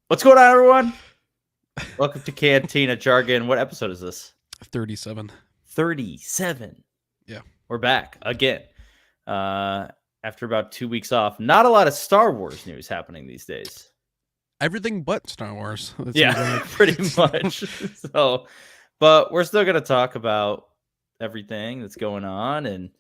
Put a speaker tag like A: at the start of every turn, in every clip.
A: What's going on, everyone? Welcome to Cantina Jargon. What episode is this?
B: 37.
A: 37.
B: Yeah.
A: We're back again. After about 2 weeks off. Not a lot of Star Wars news happening these days.
B: Everything but Star Wars.
A: Yeah, pretty much. But we're still going to talk about everything that's going on. And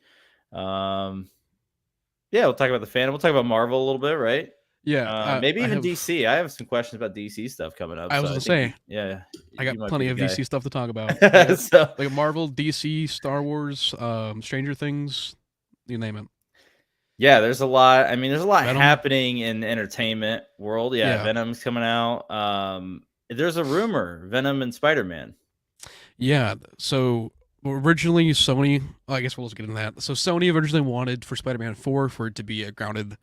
A: we'll talk about the fandom. We'll talk about Marvel a little bit, right?
B: Yeah.
A: Maybe even DC. I have some questions about DC stuff coming up.
B: I was going to say.
A: Yeah.
B: I got plenty of DC stuff to talk about. Like Marvel, DC, Star Wars, Stranger Things, you name it.
A: Yeah, there's a lot. I mean, there's a lot happening in the entertainment world. Yeah, Venom's coming out. There's a rumor, Venom and Spider-Man.
B: Yeah, so originally Sony, I guess we'll just get into that. So Sony originally wanted for Spider-Man 4 for it to be a grounded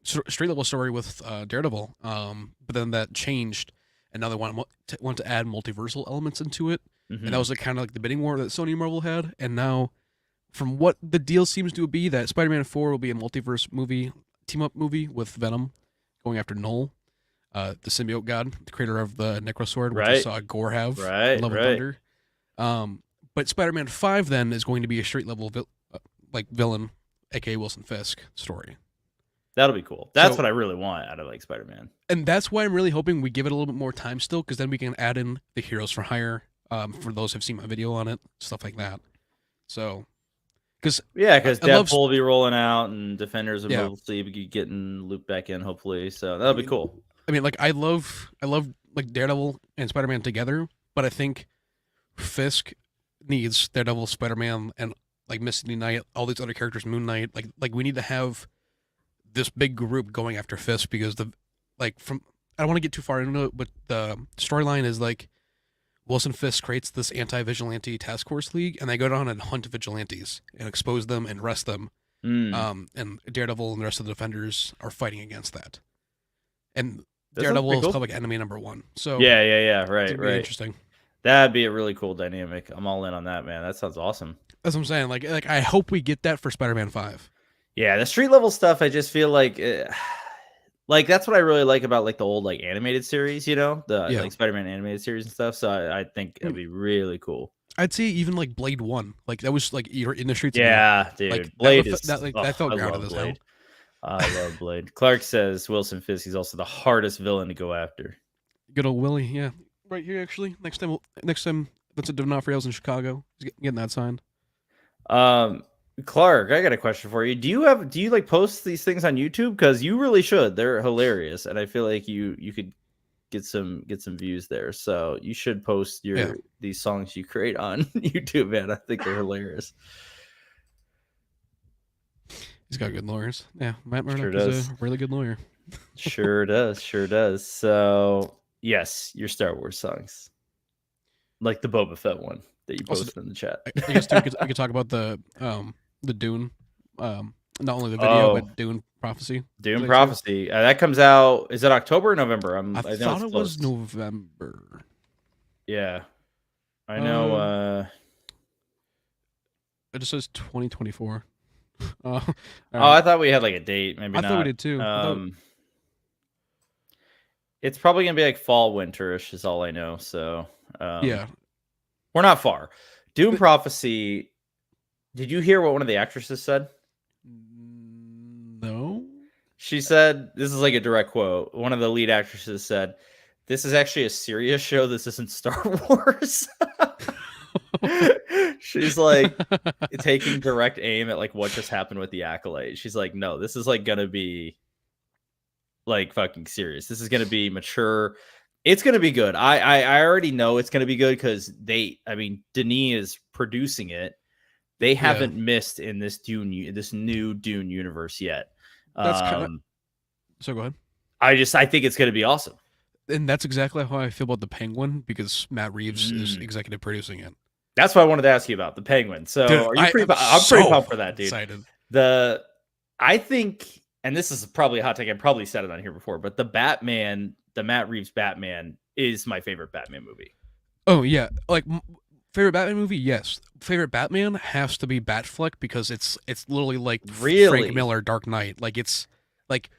B: straight level story with Daredevil, but then that changed, and now they want to add multiversal elements into it, and that was kind of like the bidding war that Sony and Marvel had, and now from what the deal seems to be, that Spider-Man 4 will be a multiverse movie, team-up movie with Venom going after Null, the symbiote god, the creator of the Necrosword, which I saw Gore have, Love and Thunder. But Spider-Man 5 then is going to be a straight level villain, aka Wilson Fisk story.
A: That'll be cool. That's what I really want out of like Spider-Man.
B: And that's why I'm really hoping we give it a little bit more time still, because then we can add in the Heroes for Hire, for those who've seen my video on it, stuff like that. So, because
A: Deadpool will be rolling out and Defenders will mostly be getting looped back in, hopefully. So that'll be cool.
B: I mean, like I love like Daredevil and Spider-Man together, but I think Fisk needs Daredevil, Spider-Man, and like Misty Knight, all these other characters, Moon Knight. Like we need to have this big group going after Fisk, because I don't want to get too far into it, but the storyline is like Wilson Fisk creates this anti-vigilante task force league, and they go down and hunt vigilantes and expose them and arrest them. And Daredevil and the rest of the Defenders are fighting against that. And Daredevil is called like enemy number 1. So
A: right.
B: Interesting.
A: That'd be a really cool dynamic. I'm all in on that, man. That sounds awesome.
B: That's what I'm saying. Like I hope we get that for Spider-Man 5.
A: Yeah, the street level stuff, I just feel like that's what I really like about like the old like animated series, like Spider-Man animated series and stuff. So I think it'd be really cool.
B: I'd say even like Blade 1, like that was like you're in the streets.
A: Yeah, dude.
B: Like,
A: Blade
B: that felt grounded as hell.
A: I love Blade. Clark says Wilson Fisk is also the hardest villain to go after.
B: Good old Willie, yeah. Right here, actually. Next time Vincent D'Onofrio's in Chicago. He's getting that signed.
A: Clark, I got a question for you. Do you like post these things on YouTube? Because you really should. They're hilarious, and I feel like you could get some views there. So you should post these songs you create on YouTube, man. I think they're hilarious.
B: He's got good lawyers. Yeah, Matt Murdock is a really good lawyer.
A: Sure does. So yes, your Star Wars songs, like the Boba Fett one that you posted in the chat.
B: I guess too, we could talk about the Dune, not only the video but Dune Prophecy.
A: Dune Prophecy that comes out. Is it October or November?
B: I thought it was November.
A: Yeah, I know.
B: It just says 2024.
A: I thought we had like a date. Maybe not.
B: I thought we did too.
A: It's probably gonna be like fall, winterish is all I know. So
B: yeah,
A: we're not far. Dune Prophecy. Did you hear what one of the actresses said?
B: No.
A: She said, this is like a direct quote. One of the lead actresses said, "This is actually a serious show. This isn't Star Wars." She's like taking direct aim at like what just happened with the Acolyte. She's like, no, this is like gonna be like fucking serious. This is gonna be mature. It's gonna be good. I already know it's gonna be good because Denis is producing it. They haven't missed in this new Dune universe yet.
B: That's so go ahead.
A: I think it's gonna be awesome.
B: And that's exactly how I feel about the Penguin, because Matt Reeves is executive producing it.
A: That's what I wanted to ask you about, the Penguin. So
B: dude,
A: are you pretty? I'm pretty pumped for that, dude.
B: Excited.
A: I think, and this is probably a hot take. I probably said it on here before, but the Matt Reeves Batman is my favorite Batman movie.
B: Oh yeah, like favorite Batman movie? Yes. Favorite Batman has to be Batfleck, because it's literally like Frank Miller Dark Knight. Like it's like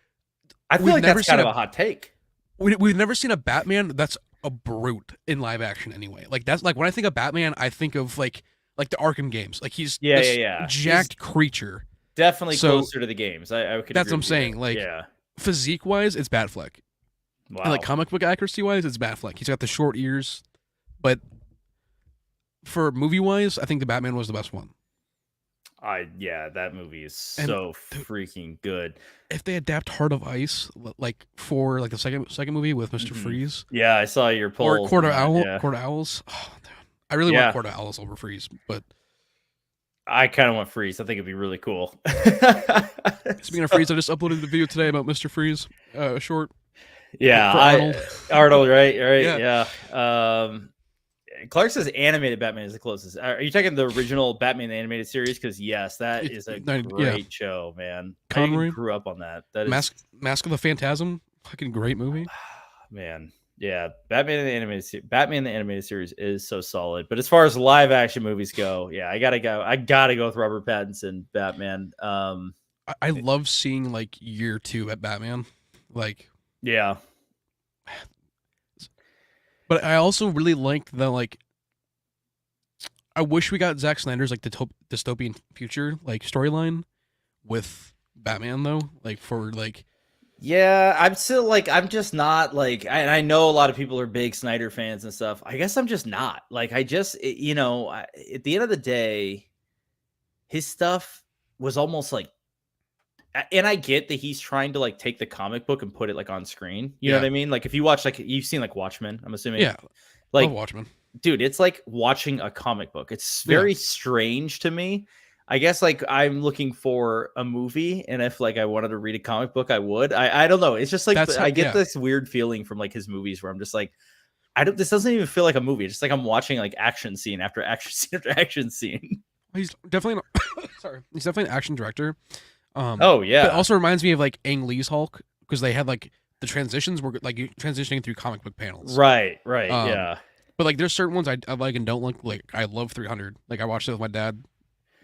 A: I feel like that's kind of a hot take.
B: we've never seen a Batman that's a brute in live action anyway. Like that's like when I think of Batman, I think of like the Arkham games. Like he's
A: Yeah, yeah,
B: this
A: yeah. He's
B: jacked creature.
A: definitely
B: So
A: closer to the games. I could
B: that's
A: agree
B: what I'm
A: with you there.
B: saying. Like
A: Yeah.
B: physique wise, it's Batfleck. And like
A: Wow.
B: comic book accuracy wise, it's Batfleck. He's got the short ears, but for movie wise, I think the Batman was the best one.
A: Yeah, that movie is
B: And
A: so
B: dude,
A: freaking good.
B: if they adapt Heart of Ice, like for like the second movie with Mister
A: Mhm.
B: Freeze
A: Yeah, I saw your
B: or
A: polls on that. Yeah.
B: Court of Owls, oh, dude, I really want
A: Yeah.
B: Court of Owls over Freeze. But
A: I kind of want Freeze. I think it'd be really cool.
B: speaking of
A: So,
B: Freeze, I just uploaded the video today about Mister Freeze, short
A: yeah,
B: for Arnold.
A: Arnold, right, right,
B: Yeah,
A: yeah. Clark says animated Batman is the closest. Are you talking the original Batman the animated series? Because yes, that is a
B: yeah,
A: great show, man. I
B: Conroy,
A: grew up on that. That is
B: Mask of the Phantasm, fucking great movie.
A: man. Yeah, Batman the animated series is so solid. But as far as live action movies go, yeah, I gotta go. I gotta go with Robert Pattinson Batman.
B: I love seeing like year two at Batman, like.
A: Yeah,
B: But I also really like the like. I wish we got Zack Snyder's like the dystopian future like storyline with Batman though, like for like.
A: yeah. I'm still like I'm just not like I know a lot of people are big Snyder fans and stuff. I guess I'm just not like at the end of the day, his stuff was almost like and I get that he's trying to like take the comic book and put it like on screen. You know
B: Yeah,
A: what I mean? Like if you watch like you've seen like Watchmen, I'm assuming.
B: yeah, love
A: Like
B: Watchmen.
A: dude, it's like watching a comic book. It's
B: Yeah,
A: very strange to me. I guess like I'm looking for a movie, and if like I wanted to read a comic book, I would. I don't know. It's just like
B: that's how.
A: I get
B: Yeah,
A: this weird feeling from like his movies where I'm just like, I don't. This doesn't even feel like a movie. It's just like I'm watching like action scene after action scene after action scene.
B: he's definitely sorry. He's definitely an action director.
A: Oh
B: But it
A: yeah,
B: also reminds me of like Ang Lee's Hulk because they had like the transitions were like you transitioning through comic book panels.
A: right, right,
B: Um,
A: yeah,
B: but like there's certain ones I like and don't like. Like I love 300. Like I watched it with my dad.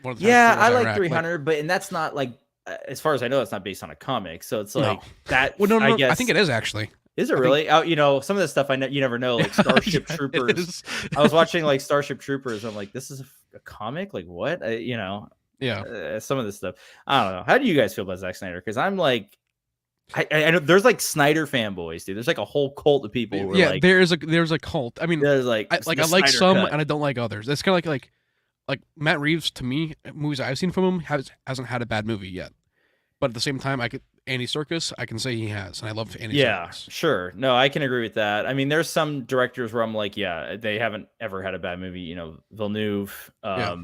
B: One of the times
A: yeah.
B: before I
A: I
B: was in
A: like
B: Iraq. Like
A: 300, but and that's not like as far as I know, that's not based on a comic. So it's
B: no,
A: like that.
B: well
A: I
B: no. I think
A: guess
B: it is actually.
A: is it
B: I think
A: really? Some of this stuff you never know, like Starship
B: yeah, it
A: Troopers.
B: is.
A: I was watching like Starship Troopers. I'm like, this is a comic. Like what?
B: Yeah,
A: Some of this stuff. I don't know. How do you guys feel about Zack Snyder? Because I'm like, I know there's like Snyder fanboys, dude. There's like a whole cult of people who are
B: yeah.
A: like,
B: There's a cult. I mean,
A: there's like
B: I
A: the
B: like
A: Snyder
B: some
A: cut.
B: and I don't like others. It's kind of like Matt Reeves to me. Movies I've seen from him hasn't had a bad movie yet. But at the same time, Andy Serkis. I can say he has, and I love Andy
A: Yeah,
B: Serkis.
A: sure. No, I can agree with that. I mean, there's some directors where I'm like, yeah, they haven't ever had a bad movie. Villeneuve.
B: Yeah,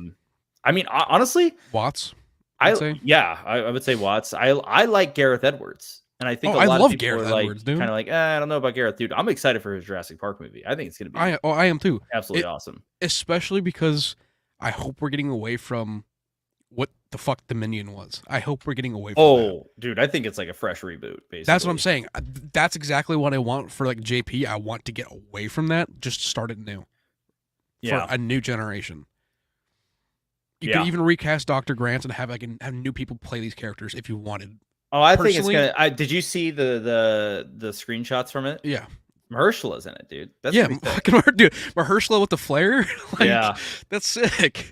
A: I mean, honestly,
B: Watts. I'd say.
A: I would say Watts. I like Gareth Edwards, and I think
B: Oh,
A: a
B: I
A: lot of
B: love
A: people
B: Gareth
A: are like
B: Edwards, dude.
A: kind of like, I don't know about Gareth, dude. I'm excited for his Jurassic Park movie. I think it's gonna be
B: I am too.
A: absolutely awesome.
B: Especially because I hope we're getting away from what the fuck Dominion was. I hope we're getting away from that.
A: Oh, dude, I think it's like a fresh reboot. Basically,
B: That's what I'm saying. That's exactly what I want for like JP. I want to get away from that. Just start it new for
A: Yeah,
B: a new generation. You
A: yeah.
B: could even recast Dr. Grant and have new people play these characters if you wanted.
A: Oh, I think it's
B: Personally,
A: gonna. Did you see the screenshots from it?
B: yeah,
A: Mahershala's in it, dude. That's
B: yeah.
A: gonna be sick.
B: Fucking dude, Mahershala with the flare, like
A: Yeah.
B: that's sick.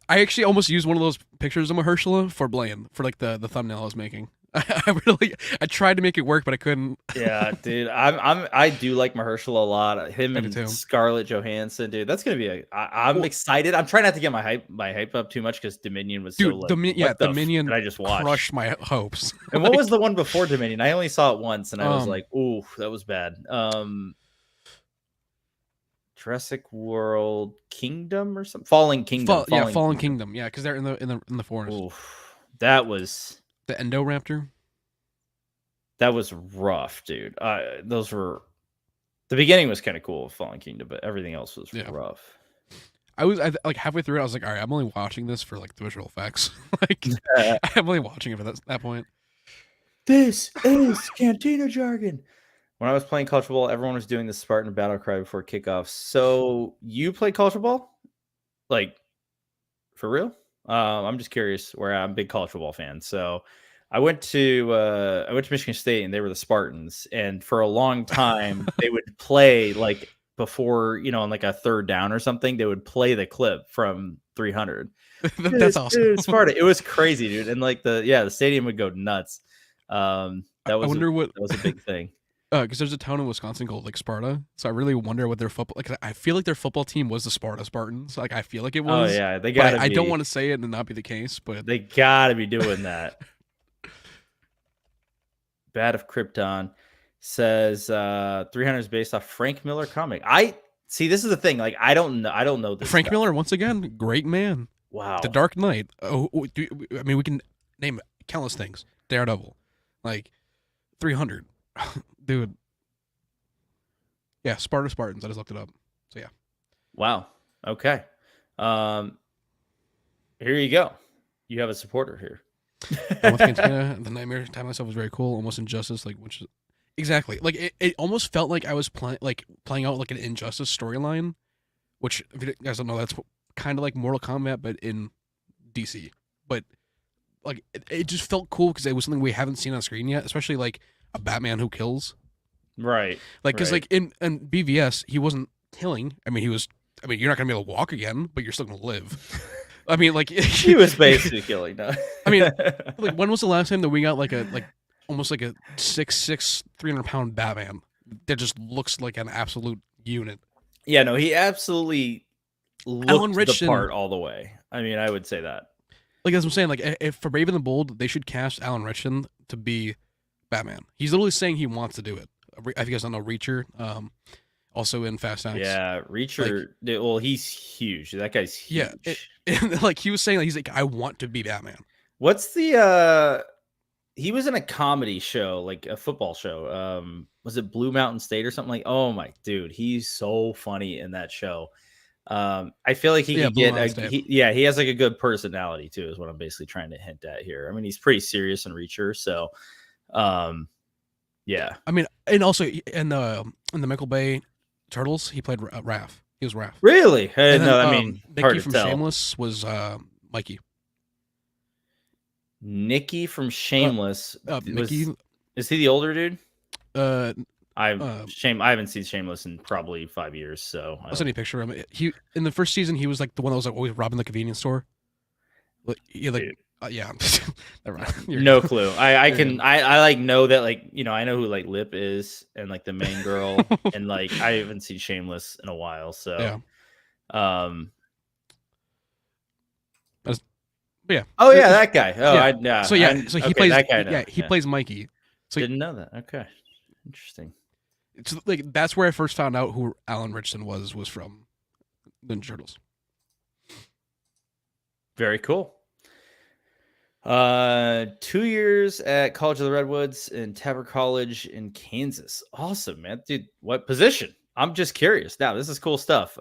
B: I actually almost used one of those pictures of Mahershala for Blaine for like the thumbnail I was making. I tried to make it work, but I couldn't.
A: Yeah, dude. I do like Mahershala a lot. Him
B: I do
A: and
B: too.
A: Scarlett Johansson, dude. That's gonna be I'm
B: Well,
A: excited. I'm trying not to get my hype up too much because Dominion was so
B: dude,
A: like, what the
B: Dominion
A: did I just watched?
B: crushed my hopes.
A: And what was the one before Dominion? I only saw it once, and I was
B: Um,
A: like, ooh, that was bad. Jurassic World Kingdom or something. Fallen Kingdom.
B: Fallen Kingdom. Yeah, because they're in the forest.
A: Oof, that was
B: The Endoraptor.
A: rough, dude. Those were the beginning was kind of cool with Fallen Kingdom, but everything else was
B: Yeah.
A: rough.
B: Like halfway through it, I was like, all right, I'm only watching this for like the visual effects. Like I'm only watching it for that point.
A: This is Cantina Jargon. When I was playing Culture Ball, everyone was doing the Spartan battle cry before kickoff. So you play Culture Ball? Like for real? I'm just curious. Where I'm a big Culture Ball fan, so I went to Michigan State, and they were the Spartans, and for a long time they would play like before, on like a third down or something, they would play the clip from 300.
B: That's awesome.
A: Sparta. It was crazy, dude, and like the stadium would go nuts. That
B: I
A: was
B: wonder what
A: that was a big thing.
B: because there's a town in Wisconsin called like Sparta, so I really wonder what their football. Like, I feel like their football team was the Sparta Spartans. Like, I feel like it was.
A: Oh yeah, they
B: but
A: got.
B: I don't want to say it and not be the case, but
A: They gotta be doing that. Bat of Krypton says 300 is based off Frank Miller comic. I see. This is the thing. Like, I don't know this.
B: Frank
A: stuff.
B: Miller, once again, great man.
A: Wow.
B: The Dark Knight. Oh, I mean, we can name countless things. Daredevil, like 300, dude. Yeah, Sparta Spartans. I just looked it up. So yeah.
A: Wow. Okay. Here you go. You have a supporter here.
B: With Cantina, the Nightmare Time Myself was very cool. Almost Injustice, like which is exactly like it almost felt like I was playing out like an Injustice storyline, which if you guys don't know, that's kind of like Mortal Kombat but in DC. But like it just felt cool because it was something we haven't seen on screen yet, especially like a Batman who kills.
A: Right.
B: Like because like in BVS he wasn't killing. I mean you're not gonna be able to walk again, but you're still gonna live. I mean, like
A: he was basically killing. No.
B: I mean, like when was the last time that we got like almost like a 6'6", 300-pound Batman that just looks like an absolute unit?
A: Yeah, no, he absolutely looked the part all the way. I mean, I would say that.
B: Like as I'm saying, like if for Brave and the Bold, they should cast Alan Ritchson to be Batman. He's literally saying he wants to do it. If you guys don't know Reacher, also in Fast X.
A: Yeah, Reacher. Like, well, he's huge. That guy's huge.
B: Yeah, and like he was saying, like, he's like, I want to be Batman.
A: What's the? He was in a comedy show, like a football show. Was it Blue Mountain State or something like? Oh my dude, he's so funny in that show. I feel like he could get. He has like a good personality too. Is what I'm basically trying to hint at here. I mean, he's pretty serious in Reacher, so. Yeah.
B: I mean, and also in the Michael Bay Turtles, he played Raph. He was Raph.
A: Really?
B: And then,
A: no, I mean,
B: Nikki from Shameless was Mikey.
A: Nikki from Shameless.
B: Mickey,
A: is he the older dude? I
B: I
A: haven't seen Shameless in probably 5 years, so
B: I'll send you a picture of him. He in the first season he was like the one that was like always robbing the convenience store. Yeah. Never mind.
A: No clue. I like know that like I know who like Lip is and like the main girl and like I haven't seen Shameless in a while, so
B: yeah.
A: Yeah. Oh yeah, that guy. Oh
B: yeah. So he plays that guy. Yeah, he plays Mikey. So
A: didn't know that. Okay, interesting.
B: It's like that's where I first found out who Alan Ritchson was from Ninja Turtles.
A: Very cool. 2 years at College of the Redwoods and Tabor College in Kansas. Awesome, man. Dude, what position? I'm just curious. Now, this is cool stuff.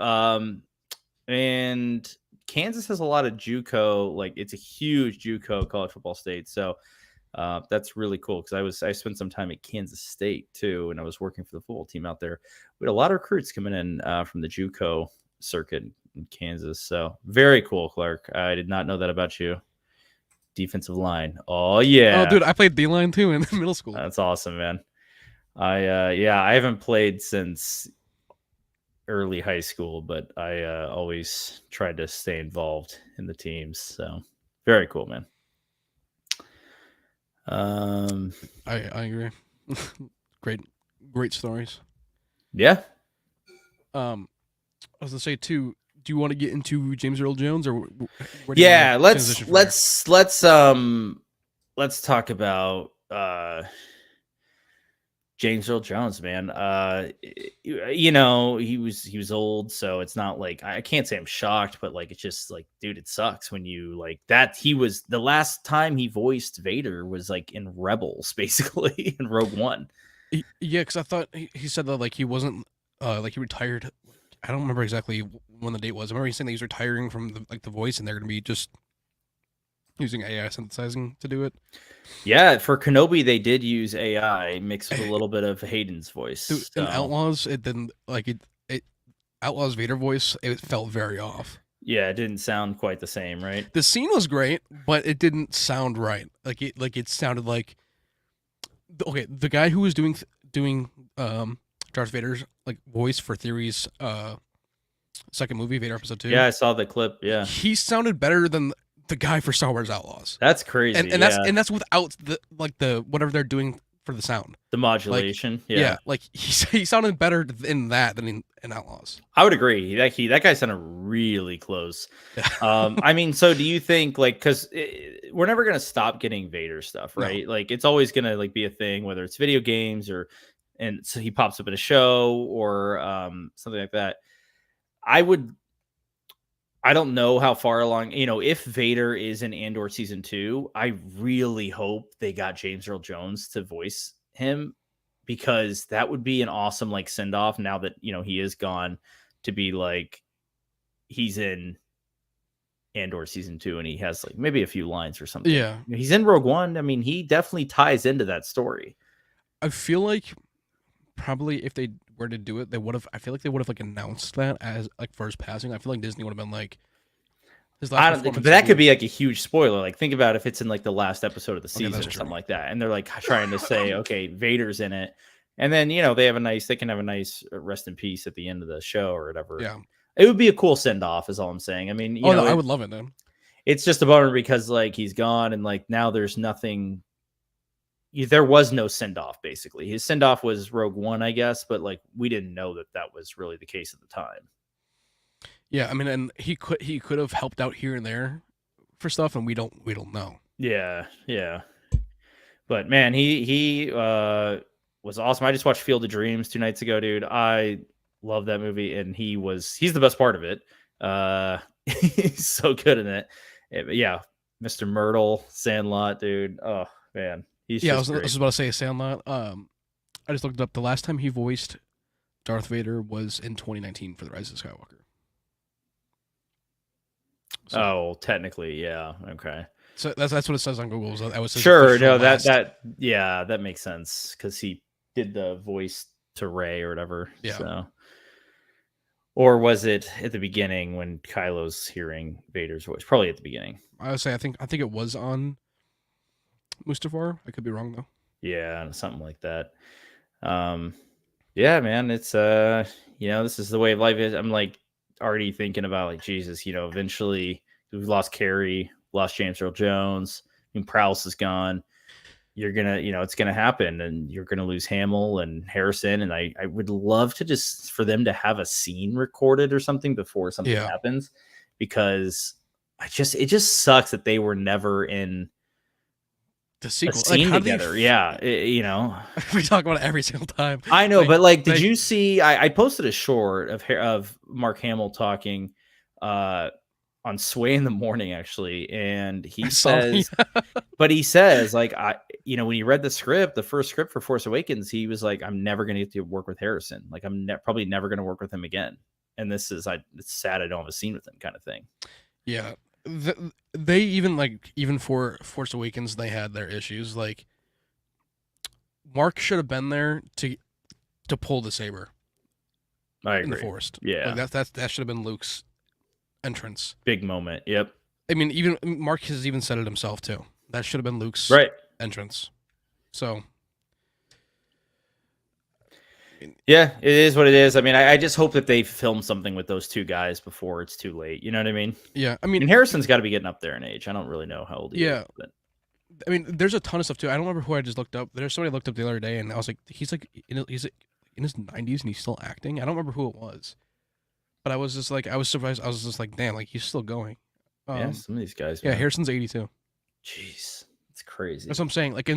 A: And Kansas has a lot of JUCO, like it's a huge JUCO college football state. So that's really cool because I spent some time at Kansas State too, and I was working for the football team out there. We had a lot of recruits coming in from the JUCO circuit in Kansas. So very cool, Clark. I did not know that about you. Defensive line. Oh yeah.
B: Oh dude, I played D-line too in middle school.
A: That's awesome, man. I haven't played since early high school, but I always tried to stay involved in the teams. So very cool, man.
B: I agree. Great stories.
A: Yeah.
B: I was gonna say too. Do you want to get into James Earl Jones or?
A: Yeah, let's talk about James Earl Jones, man. He was old, so it's not like I can't say I'm shocked, but like it's just like, dude, it sucks when you like that. He was the last time he voiced Vader was like in Rebels, basically in Rogue One.
B: Yeah, because I thought he said that like he wasn't like he retired. I don't remember exactly when the date was. I remember he saying that he's retiring from the voice, and they're going to be just using AI synthesizing to do it.
A: Yeah, for Kenobi, they did use AI mixed with a little bit of Hayden's voice.
B: In Outlaws, it didn't like it. Outlaws Vader voice, it felt very off.
A: Yeah, it didn't sound quite the same, right?
B: The scene was great, but it didn't sound right. It sounded like, okay, the guy who was doing Darth Vader's like voice for Theory's second movie, Vader Episode 2,
A: Yeah, I saw the clip. Yeah,
B: he sounded better than the guy for Star Wars Outlaws.
A: that's crazy.
B: And
A: Yeah,
B: that's without the whatever they're doing for the sound.
A: the
B: Like,
A: modulation.
B: yeah,
A: Yeah,
B: like he sounded better in that than in Outlaws.
A: I would agree. That guy sounded really close.
B: Yeah.
A: I mean, so do you think like because we're never gonna stop getting Vader stuff,
B: No.
A: right? Like it's always gonna like be a thing, whether it's video games or and so he pops up in a show or something like that. I would. I don't know how far along, if Vader is in Andor season 2, I really hope they got James Earl Jones to voice him because that would be an awesome like send off now that, he is gone to be like he's in Andor season 2 and he has like maybe a few lines or something.
B: Yeah.
A: He's in Rogue One. I mean, he definitely ties into that story.
B: I feel like probably if they were to do it, they would have. I feel like they would have like announced that as like for his passing. I feel like Disney would have been like his last
A: I don't think,
B: performance.
A: but that could be like a huge spoiler. Like, think about if it's in like the last episode of the
B: Okay,
A: season
B: that's
A: or
B: true.
A: something like that, and they're like trying to say, okay, Vader's in it, and then they can have a nice rest in peace at the end of the show or whatever.
B: Yeah.
A: It would be a cool send off, is all I'm saying. I mean,
B: No, I would love it, man.
A: It's just a bummer because like he's gone and like now there's nothing. There was no send off basically. His send off was Rogue One, I guess, but like we didn't know that was really the case at the time.
B: Yeah, I mean, and he could have helped out here and there for stuff, and we don't know.
A: Yeah, yeah. But man, he was awesome. I just watched Field of Dreams 2 nights ago, dude. I love that movie, and he's the best part of it. He's so good in it. Yeah, Mr. Myrtle, Sandlot, dude. Oh man, he's
B: Yeah, I
A: just
B: was
A: great.
B: about to say Sandlot. I just looked it up. The last time he voiced Darth Vader was in 2019 for The Rise of Skywalker. So,
A: Oh, technically, yeah. Okay.
B: so that's what it says on Google. That was his
A: Sure.
B: official
A: No,
B: last.
A: that makes sense because he did the voice to Rey or whatever.
B: Yeah.
A: So. Or was it at the beginning when Kylo's hearing Vader's voice? Probably at the beginning.
B: I would say I think it was on Mustafar. I could be wrong though.
A: Yeah, something like that. Yeah, man, it's this is the way of life is. I'm like already thinking about like Jesus, eventually we've lost Carrie, lost James Earl Jones, I mean Prowse is gone. You're gonna, it's gonna happen, and you're gonna lose Hamill and Harrison. And I would love to just for them to have a scene recorded or something before something happens, because it just sucks that they were never in
B: the sequel
A: a scene together. Yeah,
B: we talk about it every single time.
A: I know, but like, did you see? I posted a short of Mark Hamill talking on Sway in the Morning actually, and he says, but he says like when he read the first script for Force Awakens, he was like, I'm never going to get to work with Harrison. Like I'm probably never going to work with him again. And it's sad I don't have a scene with him kind of thing.
B: Yeah. They even for Force Awakens, they had their issues. Like Mark should have been there to pull the saber.
A: I agree.
B: In the forest.
A: Yeah.
B: Like that should have been Luke's entrance.
A: Big moment. Yep.
B: I mean, even Mark has even said it himself too. That should have been Luke's entrance. So
A: yeah, it is what it is. I mean, I just hope that they film something with those two guys before it's too late. You know what I mean?
B: Yeah, I mean,
A: and Harrison's got to be getting up there in age. I don't really know how old he is. But.
B: I mean, there's a ton of stuff too. I don't remember who I just looked up. There's somebody I looked up the other day, and I was like, he's in his 90s and he's still acting. I don't remember who it was, but I was just like, I was surprised. I was just like, damn, like he's still going.
A: Yeah, some of these guys.
B: Man. Yeah, Harrison's 82.
A: Jeez, it's crazy.
B: That's what I'm saying. Like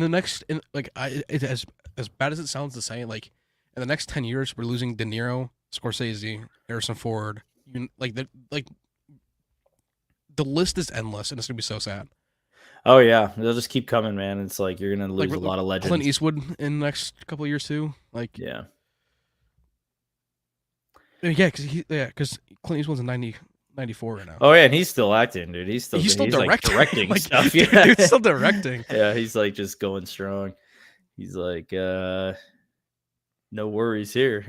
B: as bad as it sounds to say, like in the next 10 years, we're losing De Niro, Scorsese, Harrison Ford. The list is endless, and it's gonna be so sad.
A: Oh yeah, they'll just keep coming, man. It's like you're gonna lose a lot of legends.
B: Clint Eastwood in the next couple of years too. Like
A: yeah,
B: because Clint Eastwood's in 94 right now.
A: Oh yeah, and he's still acting, dude. He's still
B: directing,
A: like, directing
B: like,
A: stuff.
B: Yeah, dude's still directing.
A: Yeah, he's like just going strong. He's like, no worries here.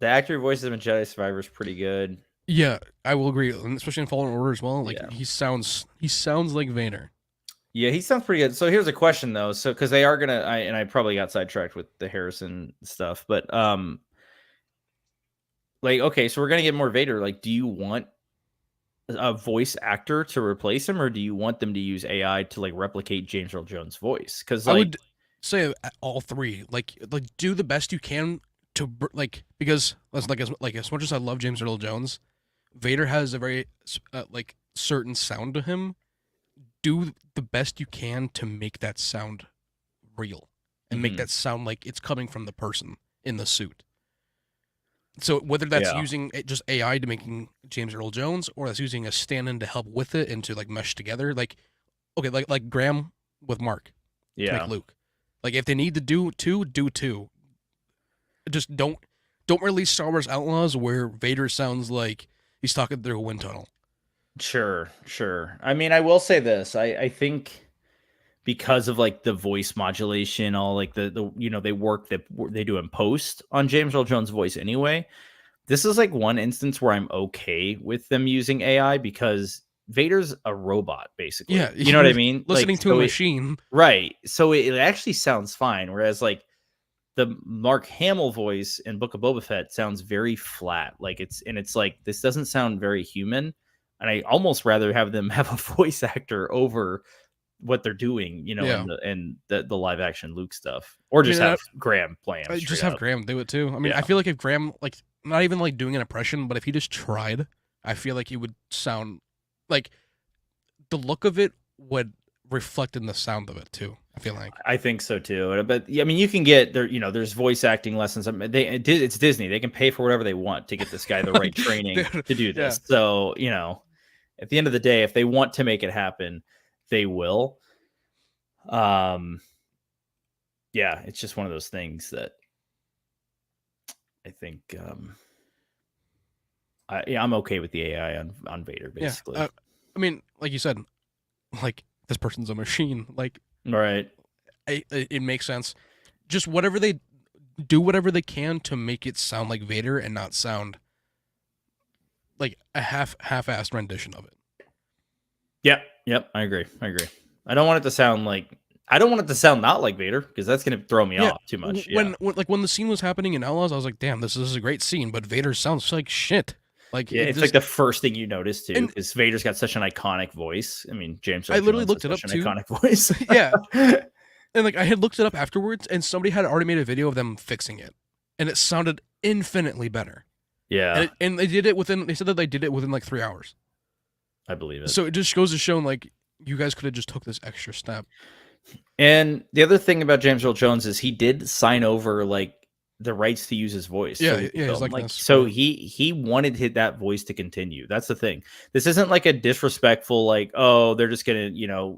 A: The actor who voices him in Jedi Survivor is pretty good.
B: Yeah, I will agree, and especially in Fallen Order as well. Like
A: Yeah.
B: he sounds like Vader.
A: Yeah, he sounds pretty good. So here's a question though. So because they are gonna, I probably got sidetracked with the Harrison stuff, but like okay, so we're gonna get more Vader. Like, do you want a voice actor to replace him, or do you want them to use AI to like replicate James Earl Jones' voice? Because
B: I
A: like,
B: would say all three. Like do the best you can to like because as much as I love James Earl Jones, Vader has a very like certain sound to him. Do the best you can to make that sound real and make that sound like it's coming from the person in the suit. So whether that's using just AI to making James Earl Jones, or that's using a stand-in to help with it and to like mesh together, like okay, like Graham with Mark to make Luke. Like if they need to do two, do two. Just don't release Star Wars Outlaws where Vader sounds like he's talking through a wind tunnel.
A: Sure. I mean, I will say this. I think because of like the voice modulation, all like the you know they do in post on James Earl Jones' voice anyway. This is like one instance where I'm okay with them using AI because Vader's a robot, basically.
B: Yeah,
A: you know what I mean.
B: Listening
A: like,
B: to a machine,
A: right? So it actually sounds fine. Whereas like the Mark Hamill voice in Book of Boba Fett sounds very flat. Like it's like this doesn't sound very human. And I almost rather have them have a voice actor over what they're doing, you know, in the live action Luke stuff, or just have Graham play him.
B: Just have Graham do it too. I mean, I feel like if Graham, like, not even like doing an impression, but if he just tried, I feel like he would sound like the look of it would reflect in the sound of it too. I feel like.
A: I think so too. But I mean, you can get there. You know, there's voice acting lessons. I mean, it's Disney. They can pay for whatever they want to get this guy the right training to do this. Yeah. So you know, at the end of the day, if they want to make it happen, they will. Yeah, it's just one of those things that I think I'm okay with the AI on Vader, basically.
B: Yeah, I mean, like you said, like this person's a machine. Like,
A: right.
B: It makes sense. Just whatever they do, whatever they can to make it sound like Vader and not sound like a half-assed rendition of it.
A: Yep. I agree. I don't want it to sound not like Vader because that's going to throw me off too much.
B: When the scene was happening in Outlaws, I was like, "Damn, this is a great scene," but Vader sounds like shit. Like,
A: it's like the first thing you notice too, because Vader's got such an iconic voice. I mean, James.
B: I literally looked it up too.
A: Iconic voice.
B: Yeah, and like I had looked it up afterwards, and somebody had already made a video of them fixing it, and it sounded infinitely better.
A: Yeah,
B: and they did it within. They said that they did it within like 3 hours.
A: I believe it.
B: So it just goes to show, like, you guys could have just took this extra step.
A: And the other thing about James Earl Jones is he did sign over like the rights to use his voice.
B: Yeah,
A: so he wanted that voice to continue. That's the thing. This isn't like a disrespectful, like, oh, they're just gonna,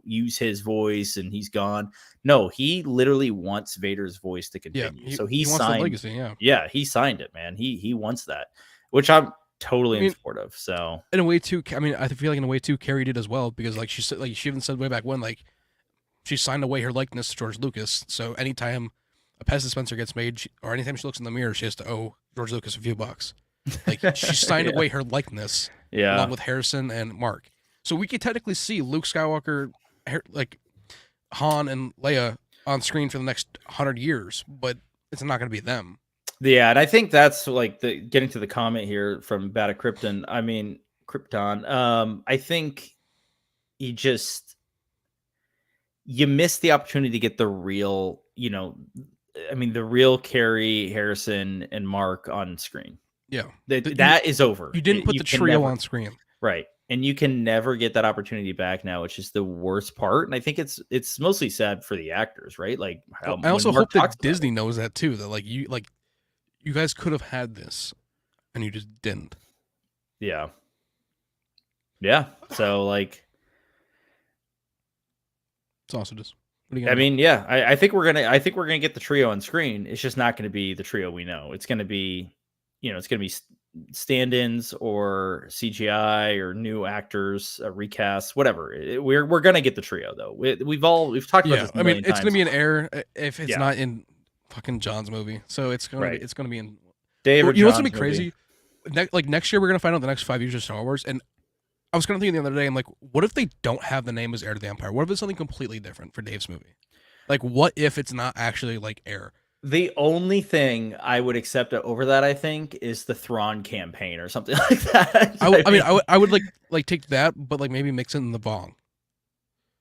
A: use his voice and he's gone. No, he literally wants Vader's voice to continue. So he signed
B: wants the legacy,
A: yeah, he signed it, man. He wants that, which I'm totally in support of. So
B: in a way too, I mean, I feel like in a way too, Carrie did as well, because like she said, like she even said way back when, like she signed away her likeness to George Lucas. So anytime a Pez dispenser gets made, or anytime she looks in the mirror, she has to owe George Lucas a few bucks. Like she signed away her likeness, along with Harrison and Mark. So we could technically see Luke Skywalker, like Han and Leia on screen for the next 100 years, but it's not going to be them.
A: Yeah, and I think that's like getting to the comment here from Bata Krypton. I mean, Krypton. I think you missed the opportunity to get the real, the real Carrie, Harrison, and Mark on screen.
B: Yeah.
A: That is over.
B: You didn't put the trio on screen.
A: Right. And you can never get that opportunity back now, which is the worst part. And I think it's mostly sad for the actors, right? Like,
B: I also hope that Disney knows that too, that you guys could have had this and you just didn't.
A: Yeah. Yeah. So like,
B: sausages.
A: I mean, yeah, I think we're gonna get the trio on screen. It's just not going to be the trio we know. It's going to be, it's going to be stand-ins or CGI or new actors, recasts, whatever. We're going to get the trio though. We've talked about this.
B: I mean, it's going to be an error if it's not in fucking John's movie. So it's going to be in
A: David
B: You know what's gonna
A: John's
B: be
A: movie.
B: crazy? Like next year, we're gonna find out the next 5 years of Star Wars, and I was kind of thinking the other day, I'm like, what if they don't have the name as Heir to the Empire? What if it's something completely different for Dave's movie? Like, what if it's not actually like Heir?
A: The only thing I would accept over that, I think, is the Thrawn campaign or something like that.
B: I mean, I would like take that, but like maybe mix it in the Vong.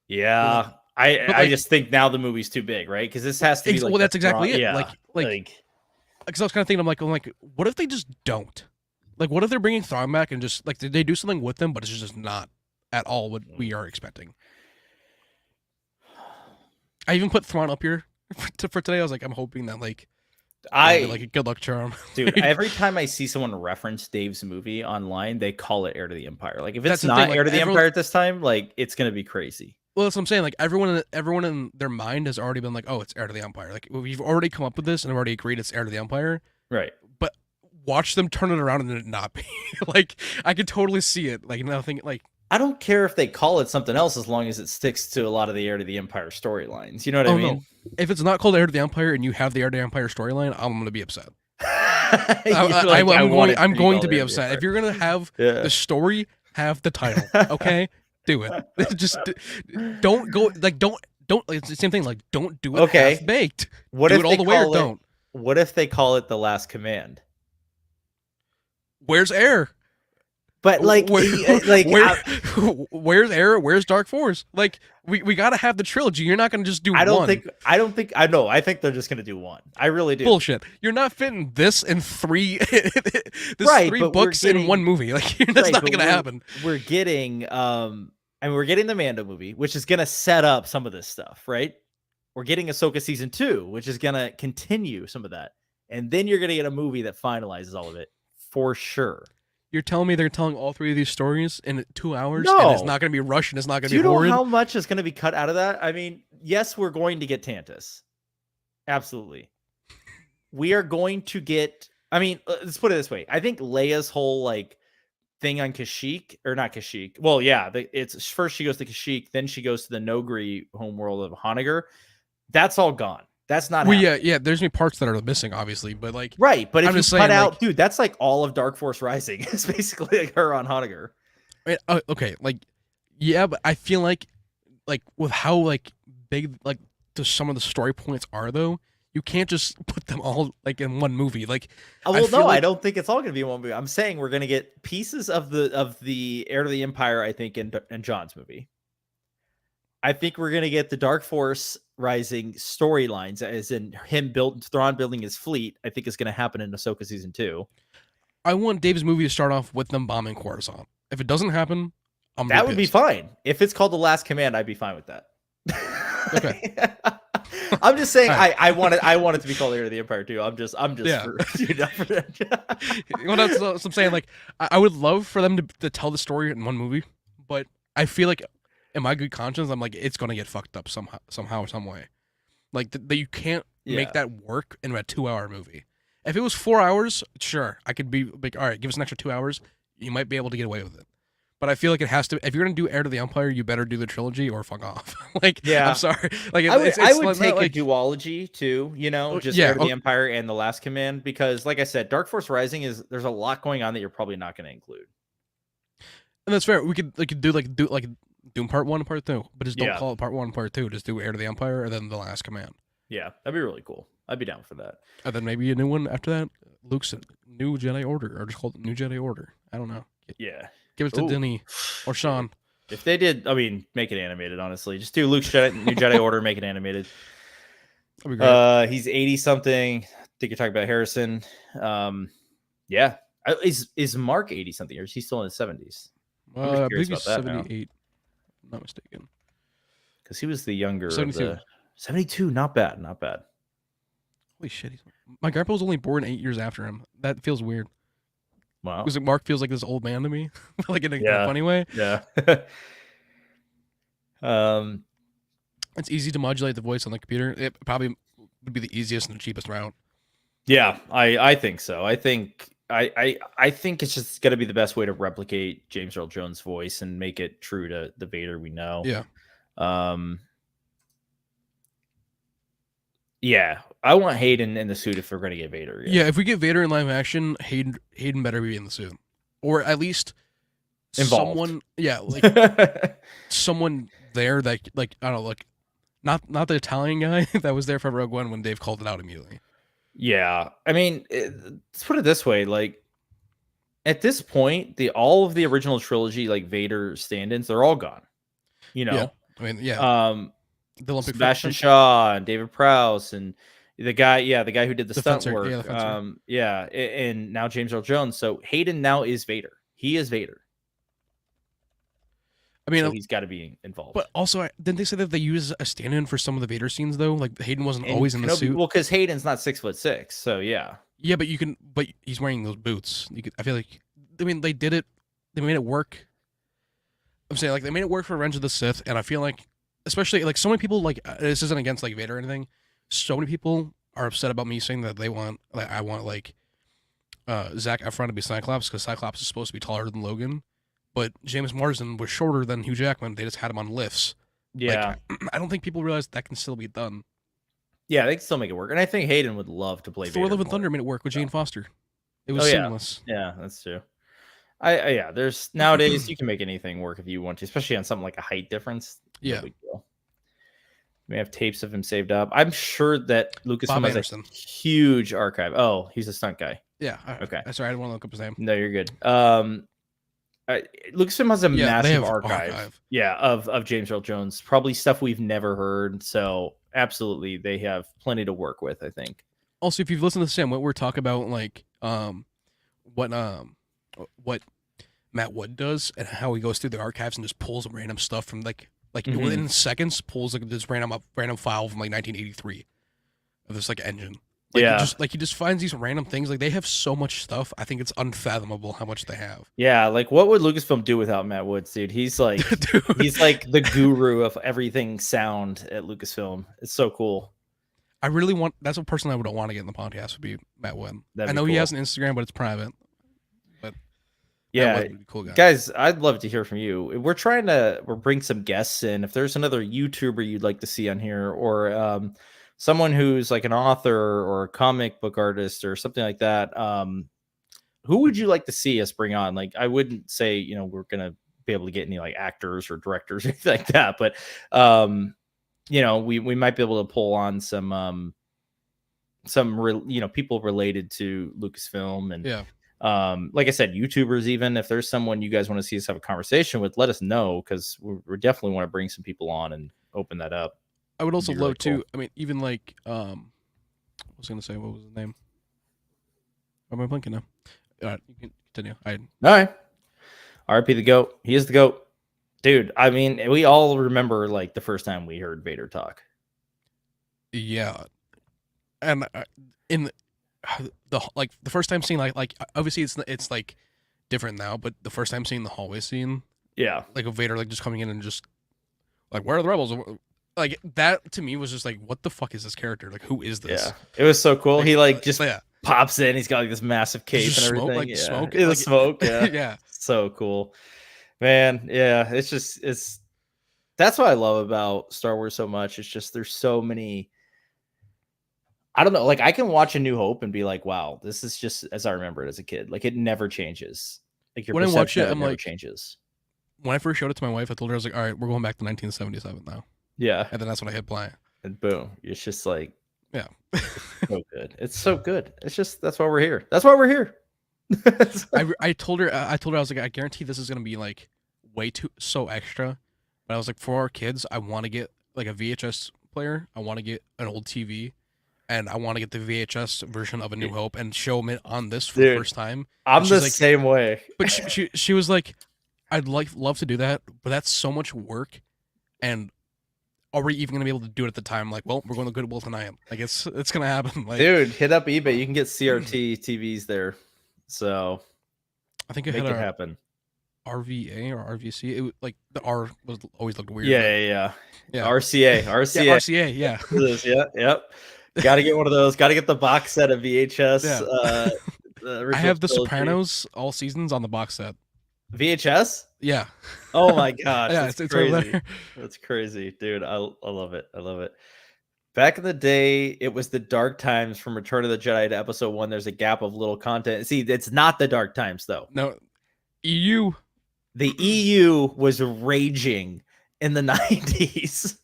A: Yeah,
B: But
A: I
B: like,
A: just think now the movie's too big, right? Because this has to be like
B: well,
A: the
B: that's
A: Thrawn.
B: exactly it.
A: Yeah,
B: Like, because I was kind of thinking, I'm like, what if they just don't? Like, what if they're bringing Thrawn back and just like did they do something with them, but it's just not at all what we are expecting. I even put Thrawn up here for today. I was like, I'm hoping that like like a good luck charm.
A: Dude, every time I see someone reference Dave's movie online, they call it Heir to the Empire. Like if
B: That's
A: it's
B: the thing.
A: not
B: Like
A: Heir to the
B: everyone,
A: Empire at this time, like it's gonna be crazy.
B: well, that's what I'm saying. Like everyone in their mind has already been like, oh, it's Heir to the Empire. Like we've already come up with this and have already agreed it's Heir to the Empire.
A: Right.
B: But watch them turn it around and it not be. Like I could totally see it. Like nothing. Like
A: I don't care if they call it something else as long as it sticks to a lot of the Heir to the Empire storylines. You know what I mean?
B: no, if it's not called Heir to the Empire and you have the Heir to the Empire storyline, I'm gonna be upset. I'm going to be upset. If you're gonna have the story, have the title. Okay, do it. Just don't go like don't. It's the same thing. Like don't do it half baked.
A: What
B: do
A: if
B: it all the way or don't?
A: What if they call it The Last Command?
B: Where's Heir?
A: But like,
B: where's Heir? Where's Dark Force? Like we gotta have the trilogy. You're not gonna just do.
A: I don't think. I know. I think they're just gonna do one. I really do.
B: Bullshit. You're not fitting this in three.
A: Right,
B: three books in one movie. Like that's not gonna happen.
A: We're getting we're getting the Mando movie, which is gonna set up some of this stuff, right? We're getting Ahsoka season 2, which is gonna continue some of that, and then you're gonna get a movie that finalizes all of it for sure.
B: You're telling me they're telling all three of these stories in 2 hours,
A: No.
B: and it's not going to be rushed, and it's not going to be horrid?
A: Do you know how much is going to be cut out of that? I mean, yes, we're going to get Tantus. Absolutely. We are going to get. I mean, let's put it this way. I think Leia's whole like thing on Kashyyyk, or not Kashyyyk. Well, yeah, it's first she goes to Kashyyyk, then she goes to the Nogri homeworld of Honoghr. That's all gone. That's not.
B: Well, yeah. There's any parts that are missing, obviously, but like,
A: right. But if you cut out,
B: like,
A: dude, that's like all of Dark Force Rising. It's basically like her on Honoghr.
B: I mean, okay, like, yeah, but I feel like with how like big like some of the story points are, though, you can't just put them all like in one movie. Like,
A: well, no, I don't think it's all going to be in one movie. I'm saying we're going to get pieces of the Heir to the Empire. I think in John's movie. I think we're going to get the Dark Force Rising storylines, as in Thrawn building his fleet. I think is going to happen in Ahsoka season 2.
B: I want Dave's movie to start off with them bombing Coruscant. If it doesn't happen,
A: that would be fine. If it's called The Last Command, I'd be fine with that.
B: Okay.
A: I'm just saying I want it to be called Heir to the Empire too. I'm just
B: yeah.
A: for that.
B: Well, that's what I'm saying. Like, I would love for them to tell the story in one movie, but I feel like, in my good conscience, I'm like, it's gonna get fucked up somehow, some way. Like that you can't make that work in a 2-hour movie. If it was 4 hours, sure, I could be like, all right, give us an extra 2 hours. You might be able to get away with it. But I feel like it has to. If you're gonna do Heir to the Empire, you better do the trilogy or fuck off. Like, yeah, I'm sorry. Like,
A: I would take a duology too. You know, just Heir to the Empire and The Last Command, because, like I said, Dark Force Rising there's a lot going on that you're probably not going to include.
B: And that's fair. We could do Doom Part 1 and Part 2, but just don't call it Part 1 and Part 2. Just do Heir to the Empire and then The Last Command.
A: Yeah, that'd be really cool. I'd be down for that.
B: And then maybe a new one after that. Luke's New Jedi Order, or just call it New Jedi Order. I don't know.
A: Yeah.
B: Give it to Denny or Sean.
A: If they did, I mean, make it animated, honestly. Just do Luke's New Jedi Order, make it animated.
B: That'd be great.
A: He's 80-something. I think you're talking about Harrison. Yeah. Is Mark 80-something, or is he still in his 70s?
B: I believe he's 78. I'm not mistaken.
A: Because he was the younger
B: 72.
A: of the 72. Not bad.
B: Holy shit. My grandpa was only born 8 years after him. That feels weird.
A: Wow.
B: Because Mark feels like this old man to me, like in a funny way.
A: Yeah.
B: It's easy to modulate the voice on the computer. It probably would be the easiest and the cheapest route.
A: Yeah, I think so. I think it's just going to be the best way to replicate James Earl Jones' voice and make it true to the Vader we know.
B: Yeah.
A: Yeah, I want Hayden in the suit if we're gonna get Vader.
B: Yeah, if we get Vader in live action, Hayden better be in the suit, or at least
A: Involved.
B: someone. Yeah, like someone there that like I don't know, like not the Italian guy that was there for Rogue One when Dave called it out immediately.
A: Yeah, I mean, let's put it this way: like at this point, all of the original trilogy, like Vader stand-ins, they're all gone. You
B: Yeah,
A: know,
B: I mean, yeah,
A: um,
B: the Olympic
A: Sebastian Shaw and David Prowse and the guy who did the stunt
B: fencer,
A: work.
B: yeah, the fencer.
A: And now James Earl Jones. So Hayden now is Vader. He is Vader.
B: I mean,
A: So he's got to be involved.
B: but also, didn't they say that they use a stand-in for some of the Vader scenes though? Like Hayden wasn't
A: And
B: always in the
A: Kenobi,
B: suit.
A: well, because Hayden's not 6'6", so yeah.
B: Yeah, but but he's wearing those boots. I feel like, I mean, they did it. They made it work. I'm saying like they made it work for Revenge of the Sith, and I feel like, especially like so many people like this isn't against like Vader or anything. So many people are upset about me saying that I want like Zac Efron to be Cyclops because Cyclops is supposed to be taller than Logan, but James Marsden was shorter than Hugh Jackman. They just had him on lifts.
A: Yeah.
B: Like, I don't think people realize that can still be done.
A: Yeah, they can still make it work. And I think Hayden would love to play
B: Thor:
A: Vader
B: Love and
A: more.
B: Thunder made it work with Jane Foster. It was
A: Oh, yeah.
B: seamless.
A: Yeah, that's true. Yeah, there's nowadays you can make anything work if you want to, especially on something like a height difference.
B: Yeah.
A: No big deal. We have tapes of him saved up. I'm sure that Lucasfilm has a huge archive. Oh, he's a stunt guy.
B: Yeah.
A: Okay.
B: Sorry, I didn't want to look up his name.
A: No, you're good. Lucasfilm has a massive archive. Yeah, of James Earl Jones. Probably stuff we've never heard. So absolutely, they have plenty to work with, I think.
B: Also, if you've listened to Sam Witwer talk about like what Matt Wood does and how he goes through the archives and just pulls random stuff from like within seconds pulls like this random file from like 1983 of this like engine. Like he just finds these random things. Like they have so much stuff. I think it's unfathomable how much they have.
A: Yeah, like what would Lucasfilm do without Matt Woods, dude? He's like he's like the guru of everything sound at Lucasfilm. It's so cool.
B: I really want. That's a person I would want to get in the podcast would be Matt Wood. I know he has an Instagram, but it's private. But
A: yeah, would be a cool guy. Guys, I'd love to hear from you. We're bring some guests in. If there's another YouTuber you'd like to see on here, or someone who's like an author or a comic book artist or something like that, who would you like to see us bring on? Like, I wouldn't say we're gonna be able to get any like actors or directors or anything like that, but we might be able to pull on some people related to Lucasfilm and like I said, YouTubers. Even if there's someone you guys want to see us have a conversation with, let us know, because we definitely want to bring some people on and open that up.
B: I would also love to. I mean, even like I was gonna say, what was his name? Am I blinking now? You can continue. All
A: right. RP the GOAT. He is the GOAT. Dude, I mean, we all remember like the first time we heard Vader talk.
B: Yeah, and in the first time seeing like obviously it's like different now, but the first time seeing the hallway scene, like of Vader like just coming in and just like, where are the rebels? Like that to me was just like, what the fuck is this character? Like, who is this?
A: Yeah, it was so cool. He like just pops in. He's got like this massive cape and everything.
B: Smoke, like smoke,
A: the smoke. Yeah,
B: yeah,
A: so cool. Man, yeah, that's what I love about Star Wars so much. It's just there's so many. I don't know, like I can watch A New Hope and be like, wow, this is just as I remember it as a kid. Like it never changes. Like your perception when I watch it, I'm like, changes.
B: When I first showed it to my wife, I told her, I was like, all right, we're going back to 1977 now.
A: Yeah,
B: and then that's when I hit play.
A: And boom, it's just like,
B: yeah,
A: so good. It's so good. It's just that's why we're here. That's why we're here.
B: I told her I was like, I guarantee this is gonna be like way too so extra, but I was like, for our kids, I want to get like a VHS player, I want to get an old TV, and I want to get the VHS version of A New Hope and show them it on this for the first time.
A: I'm the same way.
B: But she was like, I'd love to do that, but that's so much work, and are we even gonna be able to do it at the time? Like, well, we're going to Goodwill tonight. Like, it's gonna happen. Like,
A: dude, hit up eBay. You can get CRT TVs there. So
B: I think it
A: make it happen.
B: RVA or RVC. It like the R was always looked weird.
A: Yeah. RCA.
B: Yeah, RCA. Yeah.
A: Yep. Got to get one of those. Got to get the box set of VHS.
B: Yeah. I have The Sopranos all seasons on the box set.
A: VHS?
B: Yeah.
A: Oh my gosh.
B: Yeah,
A: it's crazy. That's crazy, dude. I love it. I love it. Back in the day, it was the dark times from Return of the Jedi to Episode 1. There's a gap of little content. See, it's not the dark times though.
B: No, EU.
A: The EU was raging in the 90s.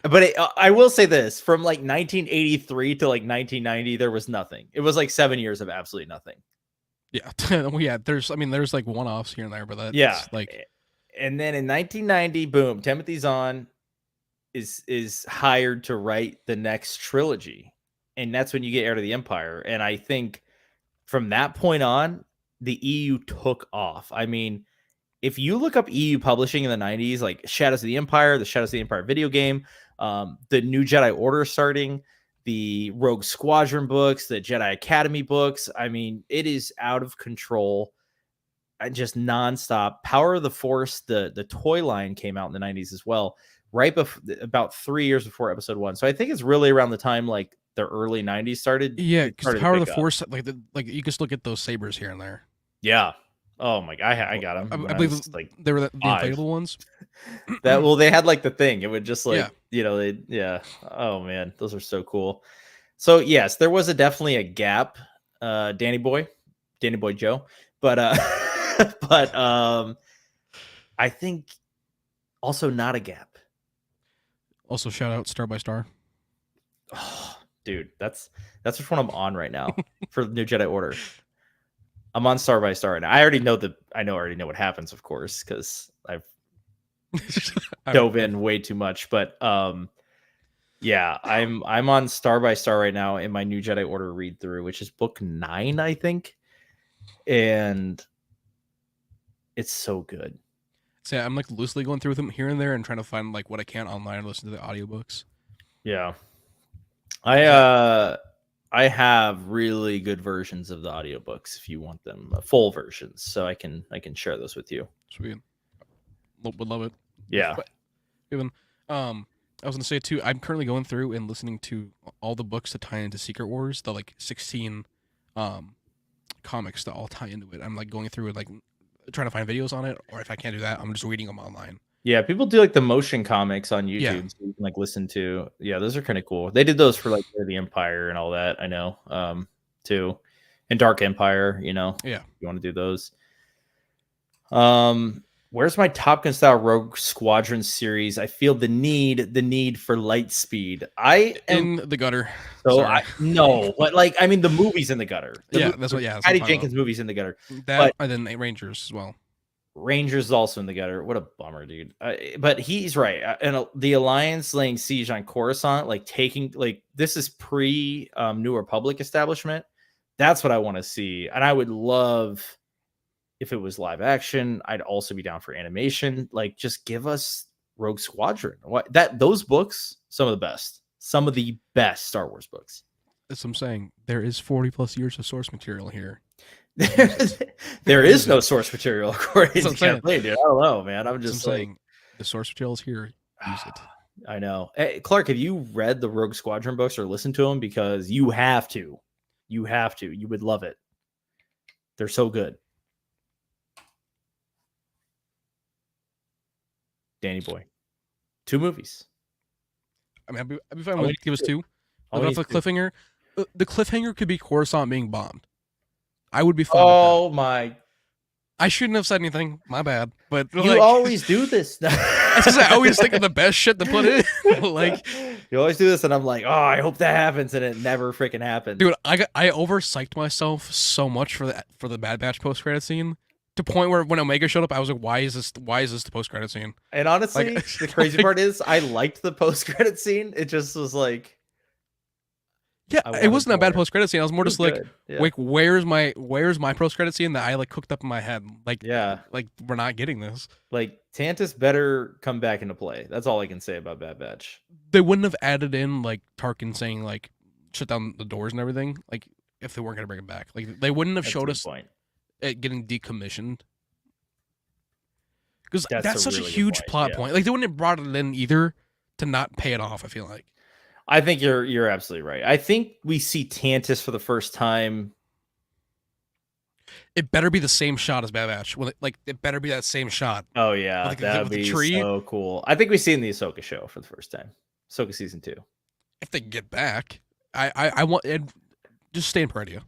A: But I will say this, from like 1983 to like 1990, there was nothing. It was like 7 years of absolutely nothing.
B: Yeah. Well, yeah, there's like one-offs here and there, but that's
A: Yeah.
B: like,
A: And then in 1990, boom, Timothy Zahn is hired to write the next trilogy. And that's when you get Heir to the Empire. And I think from that point on, the EU took off. I mean, if you look up EU publishing in the 90s, like Shadows of the Empire, the Shadows of the Empire video game, the New Jedi Order starting, the Rogue Squadron books, the Jedi Academy books, I mean, it is out of control. Just nonstop. Power of the Force, the toy line came out in the 90s as well, right about 3 years before Episode 1. So I think it's really around the time like the early 90s started.
B: yeah, because Power of the
A: up.
B: Force, like you just look at those sabers here and there.
A: Yeah. Oh my god, I got them.
B: I believe like they were the inflatable ones.
A: Well, they had like the thing. It would just like,
B: Yeah.
A: you know, yeah. Oh man, those are so cool. So yes, there was definitely a gap, Danny Boy Joe, but but I think also not a gap.
B: Also, shout out Star by Star.
A: Oh, dude, that's which one I'm on right now for the New Jedi Order. I'm on Star by Star right now. I already know what happens, of course, because I've dove in way too much. But yeah, I'm on Star by Star right now in my New Jedi Order read through, which is book 9, I think, and it's so good.
B: So yeah, I'm like loosely going through them here and there and trying to find like what I can online and listen to the audiobooks.
A: Yeah, I have really good versions of the audiobooks if you want them, full versions, so I can share those with you.
B: Sweet. Would love it.
A: Yeah.
B: But even I was gonna say too, I'm currently going through and listening to all the books that tie into Secret Wars, the like 16 comics that all tie into it. I'm like going through and like trying to find videos on it, or if I can't do that, I'm just reading them online.
A: Yeah, people do like the motion comics on YouTube,
B: Yeah.
A: so you can like listen to. Yeah, those are kind of cool. They did those for like the Empire and all that. I know, too, and Dark Empire. You know,
B: Yeah,
A: you want to do those. Where's my Top Gun style Rogue Squadron series? I feel the need for lightspeed. I am
B: in the gutter.
A: so no, but like I mean the movie's in the gutter.
B: That's what. Yeah, that's
A: Patty
B: what
A: Jenkins movie's in the gutter.
B: that and then Rangers as well.
A: Rangers is also in the gutter. What a bummer, dude. But he's right. And the Alliance laying siege on Coruscant, like taking, like, this is pre New Republic establishment. That's what I want to see. And I would love if it was live action. I'd also be down for animation. Like, just give us Rogue Squadron. Those books, some of the best Star Wars books.
B: As I'm saying, there is 40 plus years of source material here.
A: There is no source material according to Kathleen, dude. I don't know, man. I'm just saying
B: the source material is here. Use it.
A: I know. Hey, Clark, have you read the Rogue Squadron books or listened to them? Because you have to. You have to. You would love it. They're so good. Danny Boy. 2 movies.
B: I mean, I'd be fine with give us 2. Off the cliffhanger. The cliffhanger could be Coruscant being bombed. I would be fine.
A: Oh my!
B: I shouldn't have said anything. My bad. But
A: you always do this.
B: I always think of the best shit to put in. Like
A: you always do this, and I'm like, oh, I hope that happens, and it never freaking happens.
B: Dude, I overpsyched myself so much for the Bad Batch post credit scene, to the point where when Omega showed up, I was like, why is this the post credit scene?
A: And honestly, the crazy part is, I liked the post credit scene. It just was like.
B: Yeah, it wasn't a bad post credit scene. I was more just like,
A: yeah.
B: Like, where's my post credit scene that I like cooked up in my head? Like,
A: yeah,
B: like we're not getting this.
A: Like Tantus better come back into play. That's all I can say about Bad Batch.
B: They wouldn't have added in like Tarkin saying like shut down the doors and everything. Like if they weren't gonna bring him back, like they wouldn't have showed us it getting decommissioned. Because that's such a huge plot point. Like they wouldn't have brought it in either to not pay it off. I feel like.
A: I think you're absolutely right. I think we see Tantus for the first time.
B: It better be the same shot as Bad Batch. It better be that same shot.
A: Oh yeah, that'd be so cool. I think we see in the Ahsoka show for the first time. Ahsoka season 2.
B: if they get back, I want and just stay in Perennia.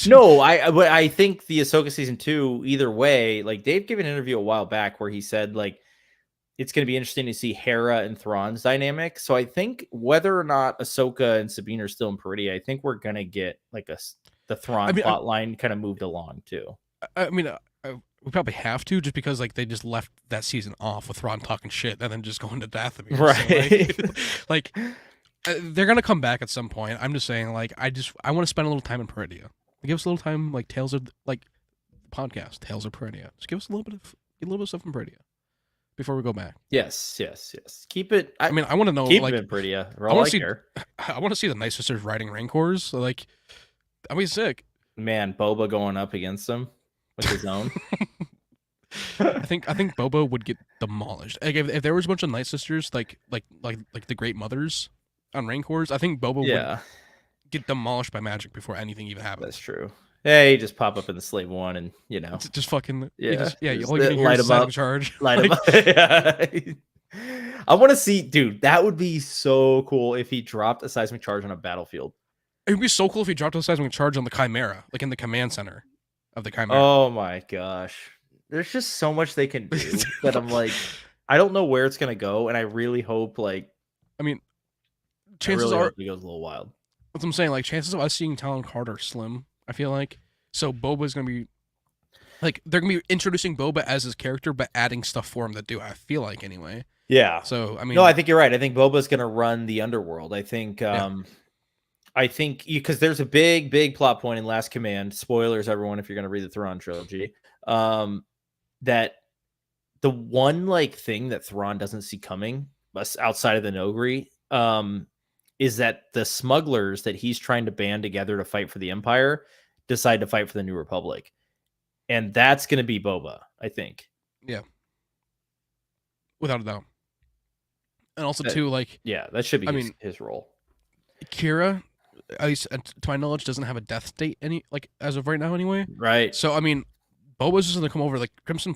A: No, I think the Ahsoka season 2, either way, like Dave gave an interview a while back where he said like it's going to be interesting to see Hera and Thrawn's dynamic. So I think whether or not Ahsoka and Sabine are still in Peridea, I think we're going to get like the Thrawn plot line kind of moved along too.
B: I mean, we probably have to, just because like they just left that season off with Thrawn talking shit and then just going to Dathomir.
A: Right.
B: So, like they're gonna come back at some point. I'm just saying, like I want to spend a little time in Peridea. Give us a little time, like Tales of like podcast Tales of Peridea. Just give us a little bit of stuff from Peridea before we go back.
A: Yes. Keep it.
B: I mean, I want to know.
A: Keep
B: like,
A: it in Peridea.
B: I want to see the Night Sisters riding Rancors. So, like, that'd be sick.
A: Man, Boba going up against him with his own.
B: I think Boba would get demolished. Like if there was a bunch of Night Sisters, like the Great Mothers on Rancors, I think Boba would get demolished by magic before anything even happens.
A: That's true. Yeah, you just pop up in the Slave One, and you know,
B: just fucking
A: you
B: light him up,
A: charge, light him up. I want to see, dude. That would be so cool if he dropped a seismic charge on a battlefield.
B: It would be so cool if he dropped a seismic charge on the Chimera, like in the command center of the Chimera.
A: Oh my gosh, there's just so much they can do that I'm like, I don't know where it's gonna go, and I really hope like,
B: I mean, chances are
A: it goes a little wild.
B: That's what I'm saying. Like chances of us seeing Talon Card are slim. I feel like so Boba's gonna be like they're gonna be introducing Boba as his character, but adding stuff for him to do. I feel like anyway.
A: Yeah.
B: So I mean,
A: no, I think you're right. I think Boba's gonna run the underworld. I think. I think because there's a big plot point in Last Command. Spoilers, everyone, if you're gonna read the Thrawn trilogy. That the one like thing that Thrawn doesn't see coming, outside of the Nogri, is that the smugglers that he's trying to band together to fight for the Empire decide to fight for the New Republic. And that's going to be Boba, I think.
B: Yeah. Without a doubt. And also, too, like...
A: Yeah, that should be his role.
B: Kira, at least to my knowledge, doesn't have a death state as of right now anyway.
A: Right.
B: So, I mean, Boba's just going to come over, like, Crimson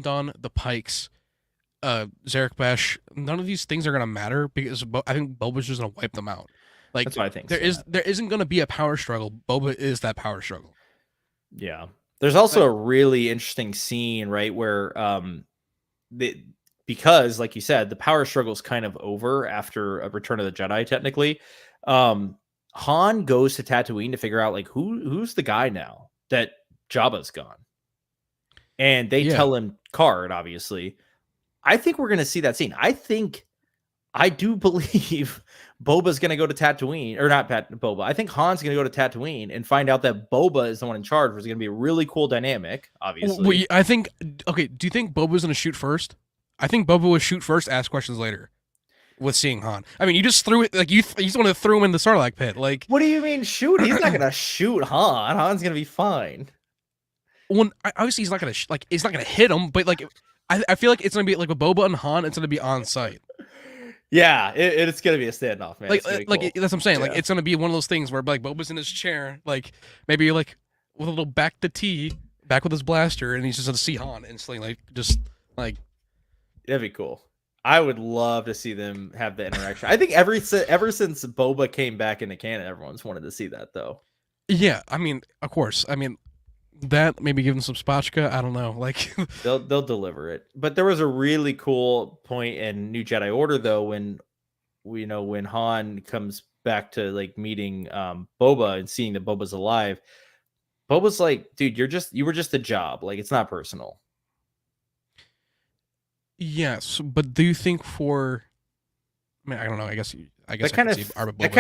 B: Dawn, the Pikes... Zarek Besh, none of these things are gonna matter because I think Boba's just gonna wipe them out. Like
A: that's what I think.
B: There isn't gonna be a power struggle. Boba is that power struggle.
A: Yeah. There's also a really interesting scene, right, where because like you said, the power struggle is kind of over after a Return of the Jedi. Technically, Han goes to Tatooine to figure out like who's the guy now that Jabba's gone, and they tell him Card, obviously. I think we're going to see that scene. I do believe Boba's going to go to Tatooine, or not Boba. I think Han's going to go to Tatooine and find out that Boba is the one in charge, which is going to be a really cool dynamic, obviously.
B: Wait, I think, okay, do you think Boba's going to shoot first? I think Boba would shoot first, ask questions later with seeing Han. I mean, you just threw it, like, you just want to throw him in the Sarlacc pit. Like,
A: what do you mean shoot? He's not going to shoot Han. Han's going to be fine.
B: Well, obviously he's not going to, he's not going to hit him, but, like, I feel like it's gonna be like with Boba and Han. It's gonna be on site.
A: Yeah, it's gonna be a standoff, man.
B: Like that's what I'm saying. Yeah. Like it's gonna be one of those things where like Boba's in his chair, like maybe like with a little back to T, back with his blaster, and he's just gonna see Han instantly, like just like
A: that'd be cool. I would love to see them have the interaction. I think ever since Boba came back into canon, everyone's wanted to see that though.
B: Yeah, I mean, of course. I mean, that maybe give them some spotchka. I don't know. Like
A: they'll deliver it. But there was a really cool point in New Jedi Order though when when Han comes back to like meeting Boba and seeing that Boba's alive. Boba's like, dude, you were just a job. Like it's not personal.
B: Yes, but do you think I mean, I don't know. I guess
A: that kind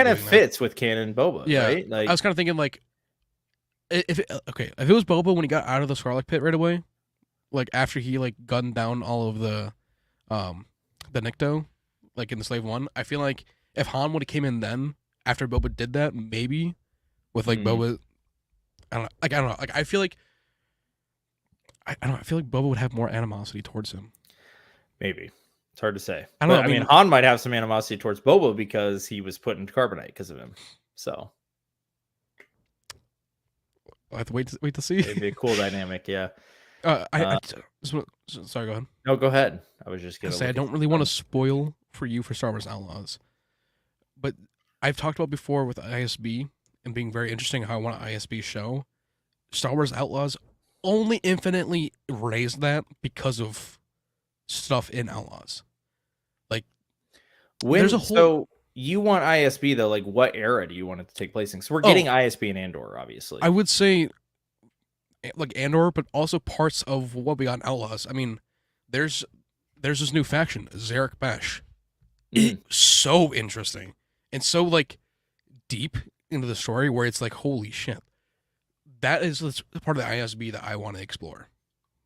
A: of fits with canon Boba.
B: Yeah,
A: right? Like
B: I was kind of thinking like. If it was Boba when he got out of the Sarlacc pit right away, like after he like gunned down all of the Nikto, like in the Slave One, I feel like if Han would have came in then after Boba did that, maybe with like Boba, I don't know. Like I feel like I feel like Boba would have more animosity towards him.
A: Maybe it's hard to say.
B: I don't know.
A: I mean, Han might have some animosity towards Boba because he was put in carbonite because of him. So.
B: I have to wait to see.
A: It'd be a cool dynamic, yeah.
B: Sorry, go ahead.
A: No, go ahead. I was just gonna
B: say I don't really want to spoil for you for Star Wars Outlaws, but I've talked about before with ISB and being very interesting how I want an ISB show. Star Wars Outlaws only infinitely raised that because of stuff in Outlaws. Like there's a whole.
A: So you want ISB though? Like, what era do you want it to take place in? So we're getting ISB and Andor, obviously.
B: I would say like Andor, but also parts of what we got in Outlaws. I mean, there's this new faction, Zarek Besh. It's so interesting and so like deep into the story where it's like, holy shit. That is part of the ISB that I want to explore.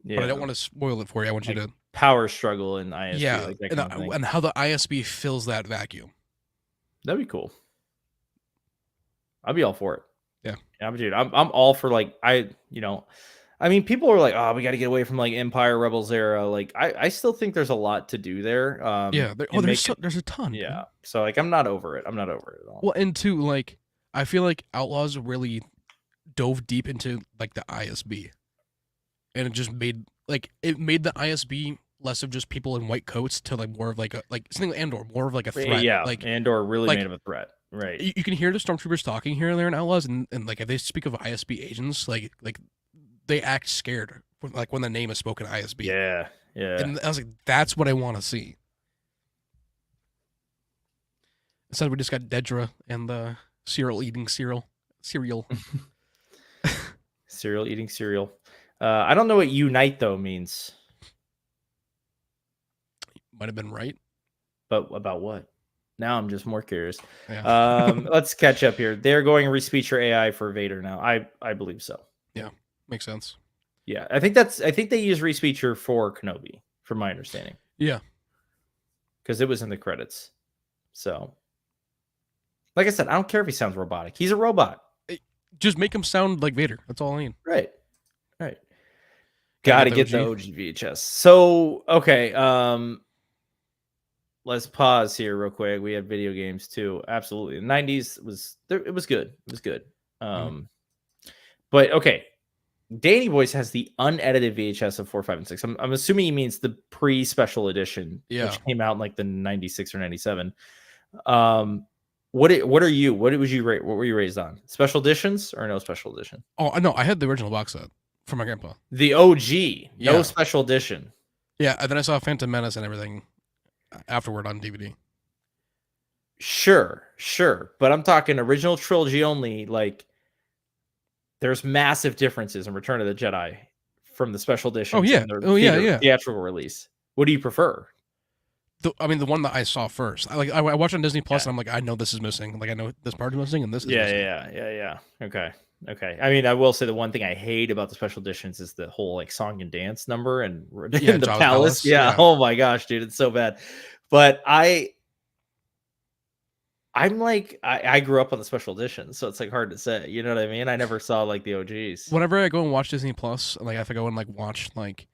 B: Yeah. But I don't want to spoil it for you. I want you to
A: power struggle in ISB.
B: Yeah,
A: like that kind of thing.
B: And how the ISB fills that vacuum.
A: That'd be cool. I'd be all for it.
B: Yeah,
A: dude, I'm all for like I mean, people are like, oh, we got to get away from like Empire Rebels era. Like, I still think there's a lot to do there.
B: There's a ton.
A: Yeah, man. So like, I'm not over it. I'm not over it at all.
B: Well, and two, like, I feel like Outlaws really dove deep into like the ISB, and it just made the ISB less of just people in white coats to like more of like something like Andor, more of like a threat.
A: Yeah,
B: like
A: Andor really made of a threat. Right.
B: You can hear the stormtroopers talking here and there in Outlaws, and like if they speak of ISB agents, like they act scared, like when the name is spoken ISB.
A: Yeah.
B: And I was like, that's what I want to see. Instead, we just got Dedra and the cereal eating cereal. Cereal
A: eating cereal. I don't know what unite though means.
B: Might have been right.
A: But about what? Now I'm just more curious.
B: Yeah.
A: Let's catch up here. They're going to respeech your AI for Vader now. I believe so.
B: Yeah, makes sense.
A: Yeah, I think they use respeecher for Kenobi, from my understanding.
B: Yeah,
A: because it was in the credits. So, like I said, I don't care if he sounds robotic. He's a robot.
B: Just make him sound like Vader. That's all I need.
A: Right. Got to get the OG VHS. So, okay. Let's pause here real quick. We had video games too. Absolutely. The 90s was good. It was good. But okay. Danny Boyce has the unedited VHS of 4, 5, and 6. I'm assuming he means the pre-special edition, which came out in like the 96 or 97. What are you? What were you raised on? Special editions or no special edition?
B: Oh, no, I had the original box set from my grandpa.
A: The OG, no special edition.
B: Yeah, and then I saw Phantom Menace and everything afterward on DVD.
A: Sure, but I'm talking original trilogy only. Like, there's massive differences in Return of the Jedi from the special edition. Theatrical release. What do you prefer?
B: The one that I saw first. I watched on Disney Plus, and I'm like, I know this is missing. Like, I know this part is missing, and this is missing.
A: Yeah. Okay. I mean, I will say the one thing I hate about the special editions is the whole like song and dance number and in the palace. Yeah. Oh my gosh, dude, it's so bad. But I'm like, I grew up on the special editions, so it's like hard to say. You know what I mean? I never saw like the OGs.
B: Whenever I go and watch Disney Plus, like if I go and like watch like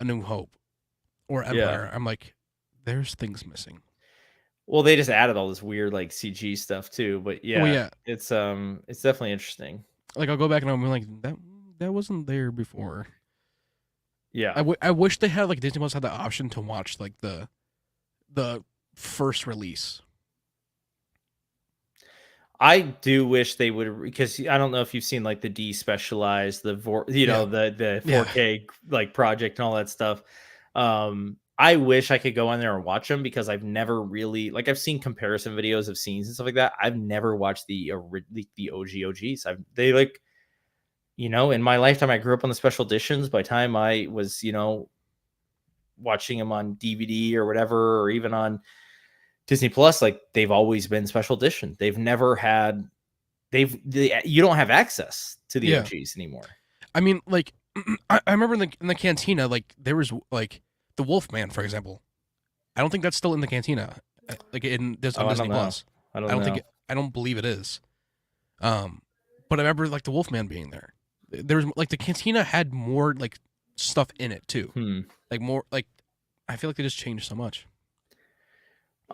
B: A New Hope or Empire, I'm like, there's things missing.
A: Well, they just added all this weird like CG stuff too, but it's definitely interesting.
B: Like I'll go back and I'm like, that wasn't there before.
A: Yeah,
B: I wish they had like Disney Plus had the option to watch like the first release.
A: I do wish they would, because I don't know if you've seen like the despecialized, the 4K like project and all that stuff. I wish I could go on there and watch them, because I've never really, like, I've seen comparison videos of scenes and stuff like that. I've never watched the OGs. They like, in my lifetime, I grew up on the special editions. By the time I was, watching them on DVD or whatever, or even on Disney Plus, like, they've always been special edition. They've never had, you don't have access to the OGs anymore.
B: I mean, like, I remember in the cantina, like, there was like the Wolfman, for example. I don't think that's still in the cantina, like on Disney Plus. I don't believe it is. But I remember like the Wolfman being there. There was like the cantina had more like stuff in it too. Like more like, I feel like they just changed so much.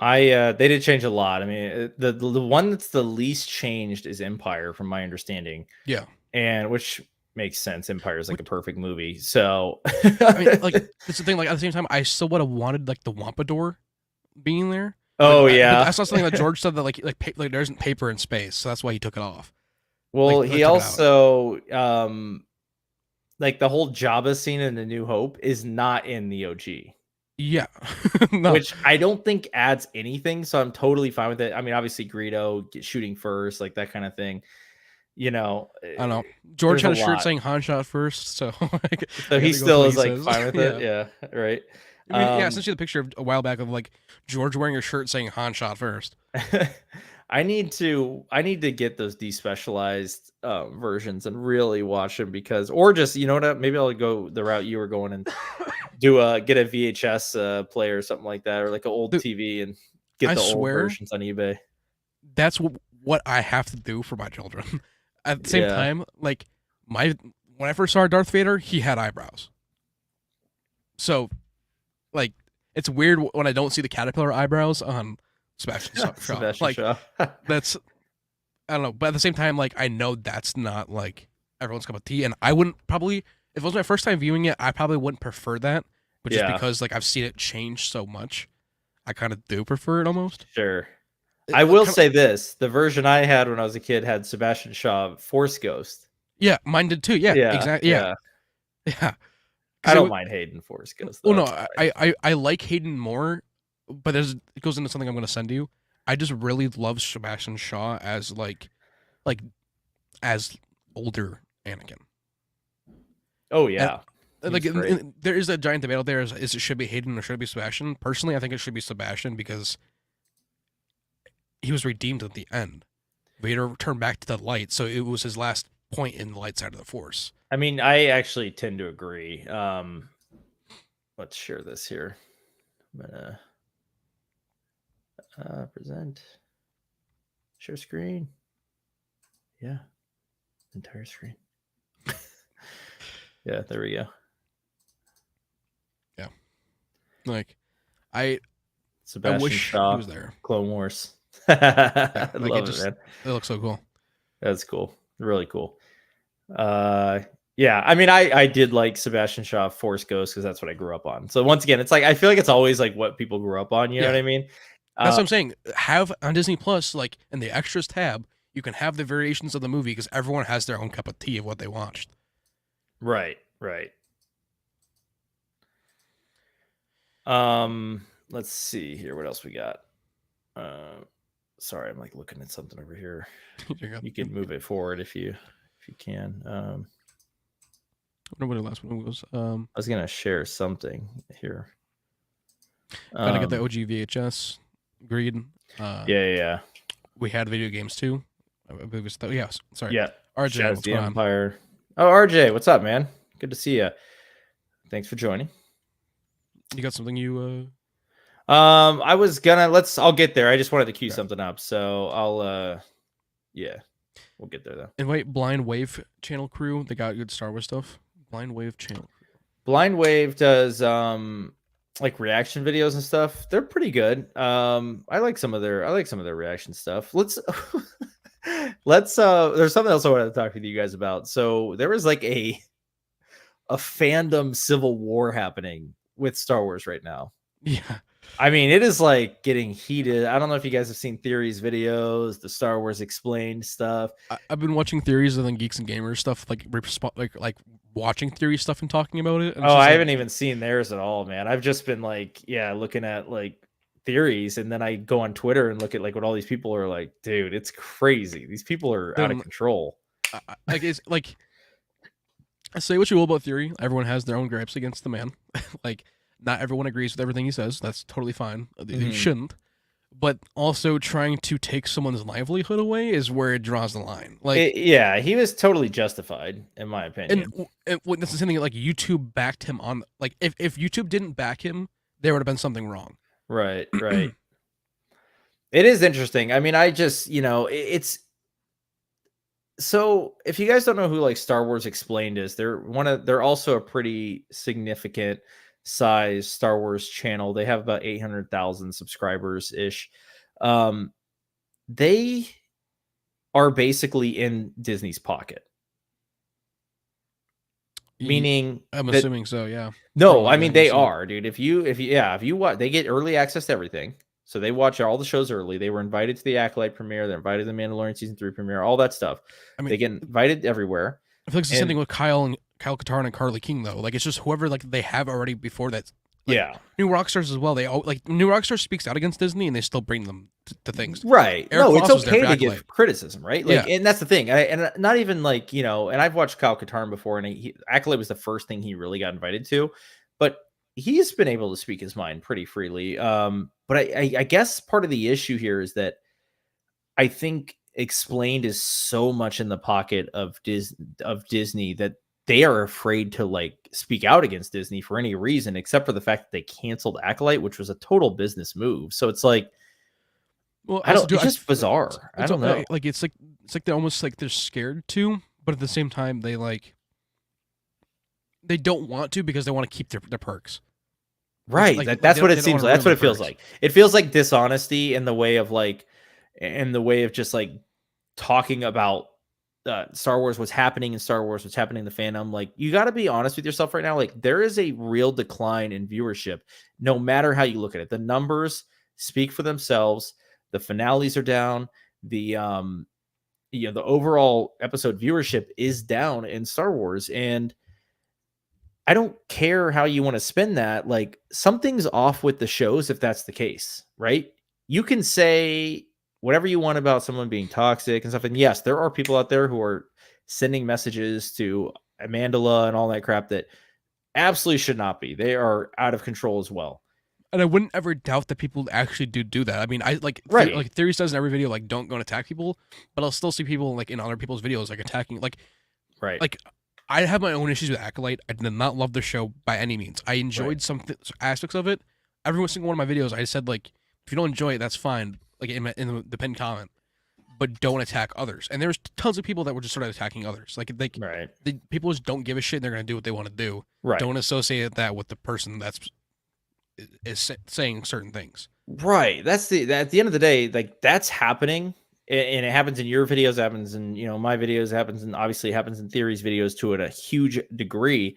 A: They did change a lot. I mean, the one that's the least changed is Empire, from my understanding.
B: Yeah,
A: and which makes sense. Empire is like a perfect movie. So
B: I mean, like, that's the thing. Like, at the same time, I still would have wanted like the Wampador being there,
A: Oh
B: But
A: yeah.
B: I saw something that George said that like there isn't paper in space, so that's why he took it off.
A: Well,
B: Like
A: he
B: took it out.
A: also like the whole Jabba scene in The New Hope is not in the OG.
B: Yeah. No.
A: Which I don't think adds anything, so I'm totally fine with it. I mean, obviously Greedo shooting first, like that kind of thing. You know,
B: I don't know. George
A: there's a
B: had a shirt
A: lot.
B: saying Han shot first, so
A: So
B: I
A: he
B: gotta go with
A: still
B: what
A: is
B: he
A: like
B: says.
A: fine with it.
B: Yeah.
A: Yeah, right.
B: I mean, yeah, I sent you the picture a while back of like George wearing a shirt saying Han shot first.
A: I need to get those despecialized versions and really watch them because, or just you know what, maybe I'll go the route you were going and get a VHS player or something like that, or like an old
B: Dude,
A: TV and get
B: I
A: the old
B: swear
A: versions on eBay.
B: that's what I have to do for my children. At the same
A: Yeah,
B: time, like when I first saw Darth Vader, he had eyebrows. So, like, it's weird when I don't see the caterpillar eyebrows on Sebastian Shaw.
A: Sebastian
B: Like,
A: Shaw.
B: that's I don't know, but at the same time, like I know that's not like everyone's cup of tea, and I wouldn't probably if it was my first time viewing it, I probably wouldn't prefer that. But just
A: Yeah,
B: because like I've seen it change so much, I kind of do prefer it almost.
A: sure.
B: It,
A: I will
B: kinda,
A: say this: the version I had when I was a kid had Sebastian Shaw Force Ghost.
B: yeah, mine did too. Yeah,
A: Yeah,
B: exactly. Yeah,
A: yeah.
B: yeah.
A: I
B: Because
A: don't mind Hayden Force Ghost
B: well,
A: though.
B: no,
A: It's fine.
B: I like Hayden more, but it goes into something I'm going to send you. I just really love Sebastian Shaw as like as older Anakin.
A: Oh
B: And
A: yeah,
B: like
A: he's great.
B: there is a giant debate out there: is it should be Hayden or should it be Sebastian? Personally, I think it should be Sebastian because he was redeemed at the end. Vader turned back to the light, so it was his last point in the light side of the Force.
A: I mean, I actually tend to agree. Let's share this here. I'm gonna present, share screen. Yeah, entire screen. Yeah, there we go.
B: Yeah, like I
A: Sebastian
B: wish
A: Shaw,
B: he was there.
A: Clone Wars.
B: Yeah,
A: I
B: like
A: love it, man.
B: it looks so cool.
A: That's cool. Really cool. Yeah, I mean, I did like Sebastian Shaw Force Ghost because that's what I grew up on. So once again, it's like I feel like it's always like what people grew up on. You know
B: Yeah,
A: what I mean?
B: that's what I'm saying. Have on Disney Plus, like in the extras tab, you can have the variations of the movie because everyone has their own cup of tea of what they watched.
A: Right, right. Let's see here. What else we got? Sorry, I'm like looking at something over here. You can move it forward if you can.
B: I wonder what the last one was.
A: I was gonna share something here.
B: Gotta get the OG VHS. Agreed.
A: Yeah.
B: We had video games too. I believe it was yeah. Sorry.
A: Yeah.
B: RJ,
A: Shaz
B: what's
A: the
B: going on?
A: Empire. Oh, RJ, what's up, man? Good to see you. Thanks for joining.
B: You got something you
A: I was gonna I'll get there. I just wanted to cue
B: Okay.
A: something up, so I'll yeah, we'll get there though.
B: invite Blind Wave channel crew? They got good Star Wars stuff. Blind Wave channel crew.
A: Blind Wave does like reaction videos and stuff. They're pretty good. I like some of their reaction stuff. Let's there's something else I wanted to talk to you guys about. So there was like a fandom civil war happening with Star Wars right now.
B: Yeah.
A: I mean, it is like getting heated. I don't know if you guys have seen Theory's videos, the Star Wars Explained stuff.
B: I've been watching theories and then Geeks and Gamers stuff, like watching theory stuff and talking about it. And
A: I haven't even seen theirs at all, man. I've just been like, looking at like theories, and then I go on Twitter and look at like what all these people are like. Dude, it's crazy. These people are out of control.
B: It's like, say what you will about theory. Everyone has their own gripes against the man. Like, not everyone agrees with everything he says. That's totally fine. You shouldn't. But also trying to take someone's livelihood away is where it draws the line. Like,
A: he was totally justified, in my opinion.
B: And this is something like YouTube backed him on. Like, if YouTube didn't back him, there would have been something wrong.
A: Right. It is interesting. I mean, I just, it's so if you guys don't know who like Star Wars Explained is, they're also a pretty significant size Star Wars channel. They have about 800,000 subscribers ish. They are basically in Disney's pocket. Meaning
B: I'm assuming so, yeah.
A: No, I mean they are, dude. If you watch, they get early access to everything. So they watch all the shows early. They were invited to the Acolyte premiere. They're invited to the Mandalorian season 3 premiere. All that stuff.
B: I mean,
A: They get invited everywhere.
B: I feel like it's the same thing with Kyle Katarn and Carly King though. Like it's just whoever like they have already before that. Like,
A: yeah,
B: new Rockstars as well. They all like new Rockstar speaks out against Disney and they still bring them to things.
A: right.
B: Eric
A: No,
B: Foss
A: it's
B: was there
A: okay
B: for
A: to
B: Acolyte.
A: give criticism, right? Like,
B: Yeah.
A: and that's the thing. And not even like, you know, and I've watched Kyle Katarn before, and Acolyte was the first thing he really got invited to, but he's been able to speak his mind pretty freely. But I guess part of the issue here is that I think Explained is so much in the pocket of Disney that they are afraid to like speak out against Disney for any reason, except for the fact that they canceled Acolyte, which was a total business move. So it's like,
B: Well,
A: it's just bizarre. I don't know.
B: Like it's like they're almost like they're scared to, but at the same time they don't want to because they want to keep their perks.
A: Right. That's what it seems like. That's what it feels like. It feels like dishonesty in the way of like, in the way of just like talking about Star Wars, what's happening in Star Wars, what's happening in the fandom. Like, you got to be honest with yourself right now. Like, there is a real decline in viewership, no matter how you look at it. The numbers speak for themselves. The finales are down. The the overall episode viewership is down in Star Wars, and I don't care how you want to spin that. Like, something's off with the shows if that's the case, right? You can say whatever you want about someone being toxic and stuff. And yes, there are people out there who are sending messages to Amandala and all that crap that absolutely should not be. They are out of control as well.
B: And I wouldn't ever doubt that people actually do that. I mean, I like
A: Right.
B: like Theory says in every video, like don't go and attack people, but I'll still see people like in other people's videos like attacking. Like,
A: right.
B: Like I have my own issues with Acolyte. I did not love the show by any means. I enjoyed some aspects of it. Every single one of my videos, I said like, if you don't enjoy it, that's fine. Like in the pinned comment, but don't attack others. And there's tons of people that were just sort of attacking others. Like people just don't give a shit. And they're gonna do what they want to do.
A: Right.
B: Don't associate that with the person that's is saying certain things.
A: Right. At the end of the day, like that's happening, and it happens in your videos, happens in my videos, happens, and obviously it happens in Theory's videos to a huge degree.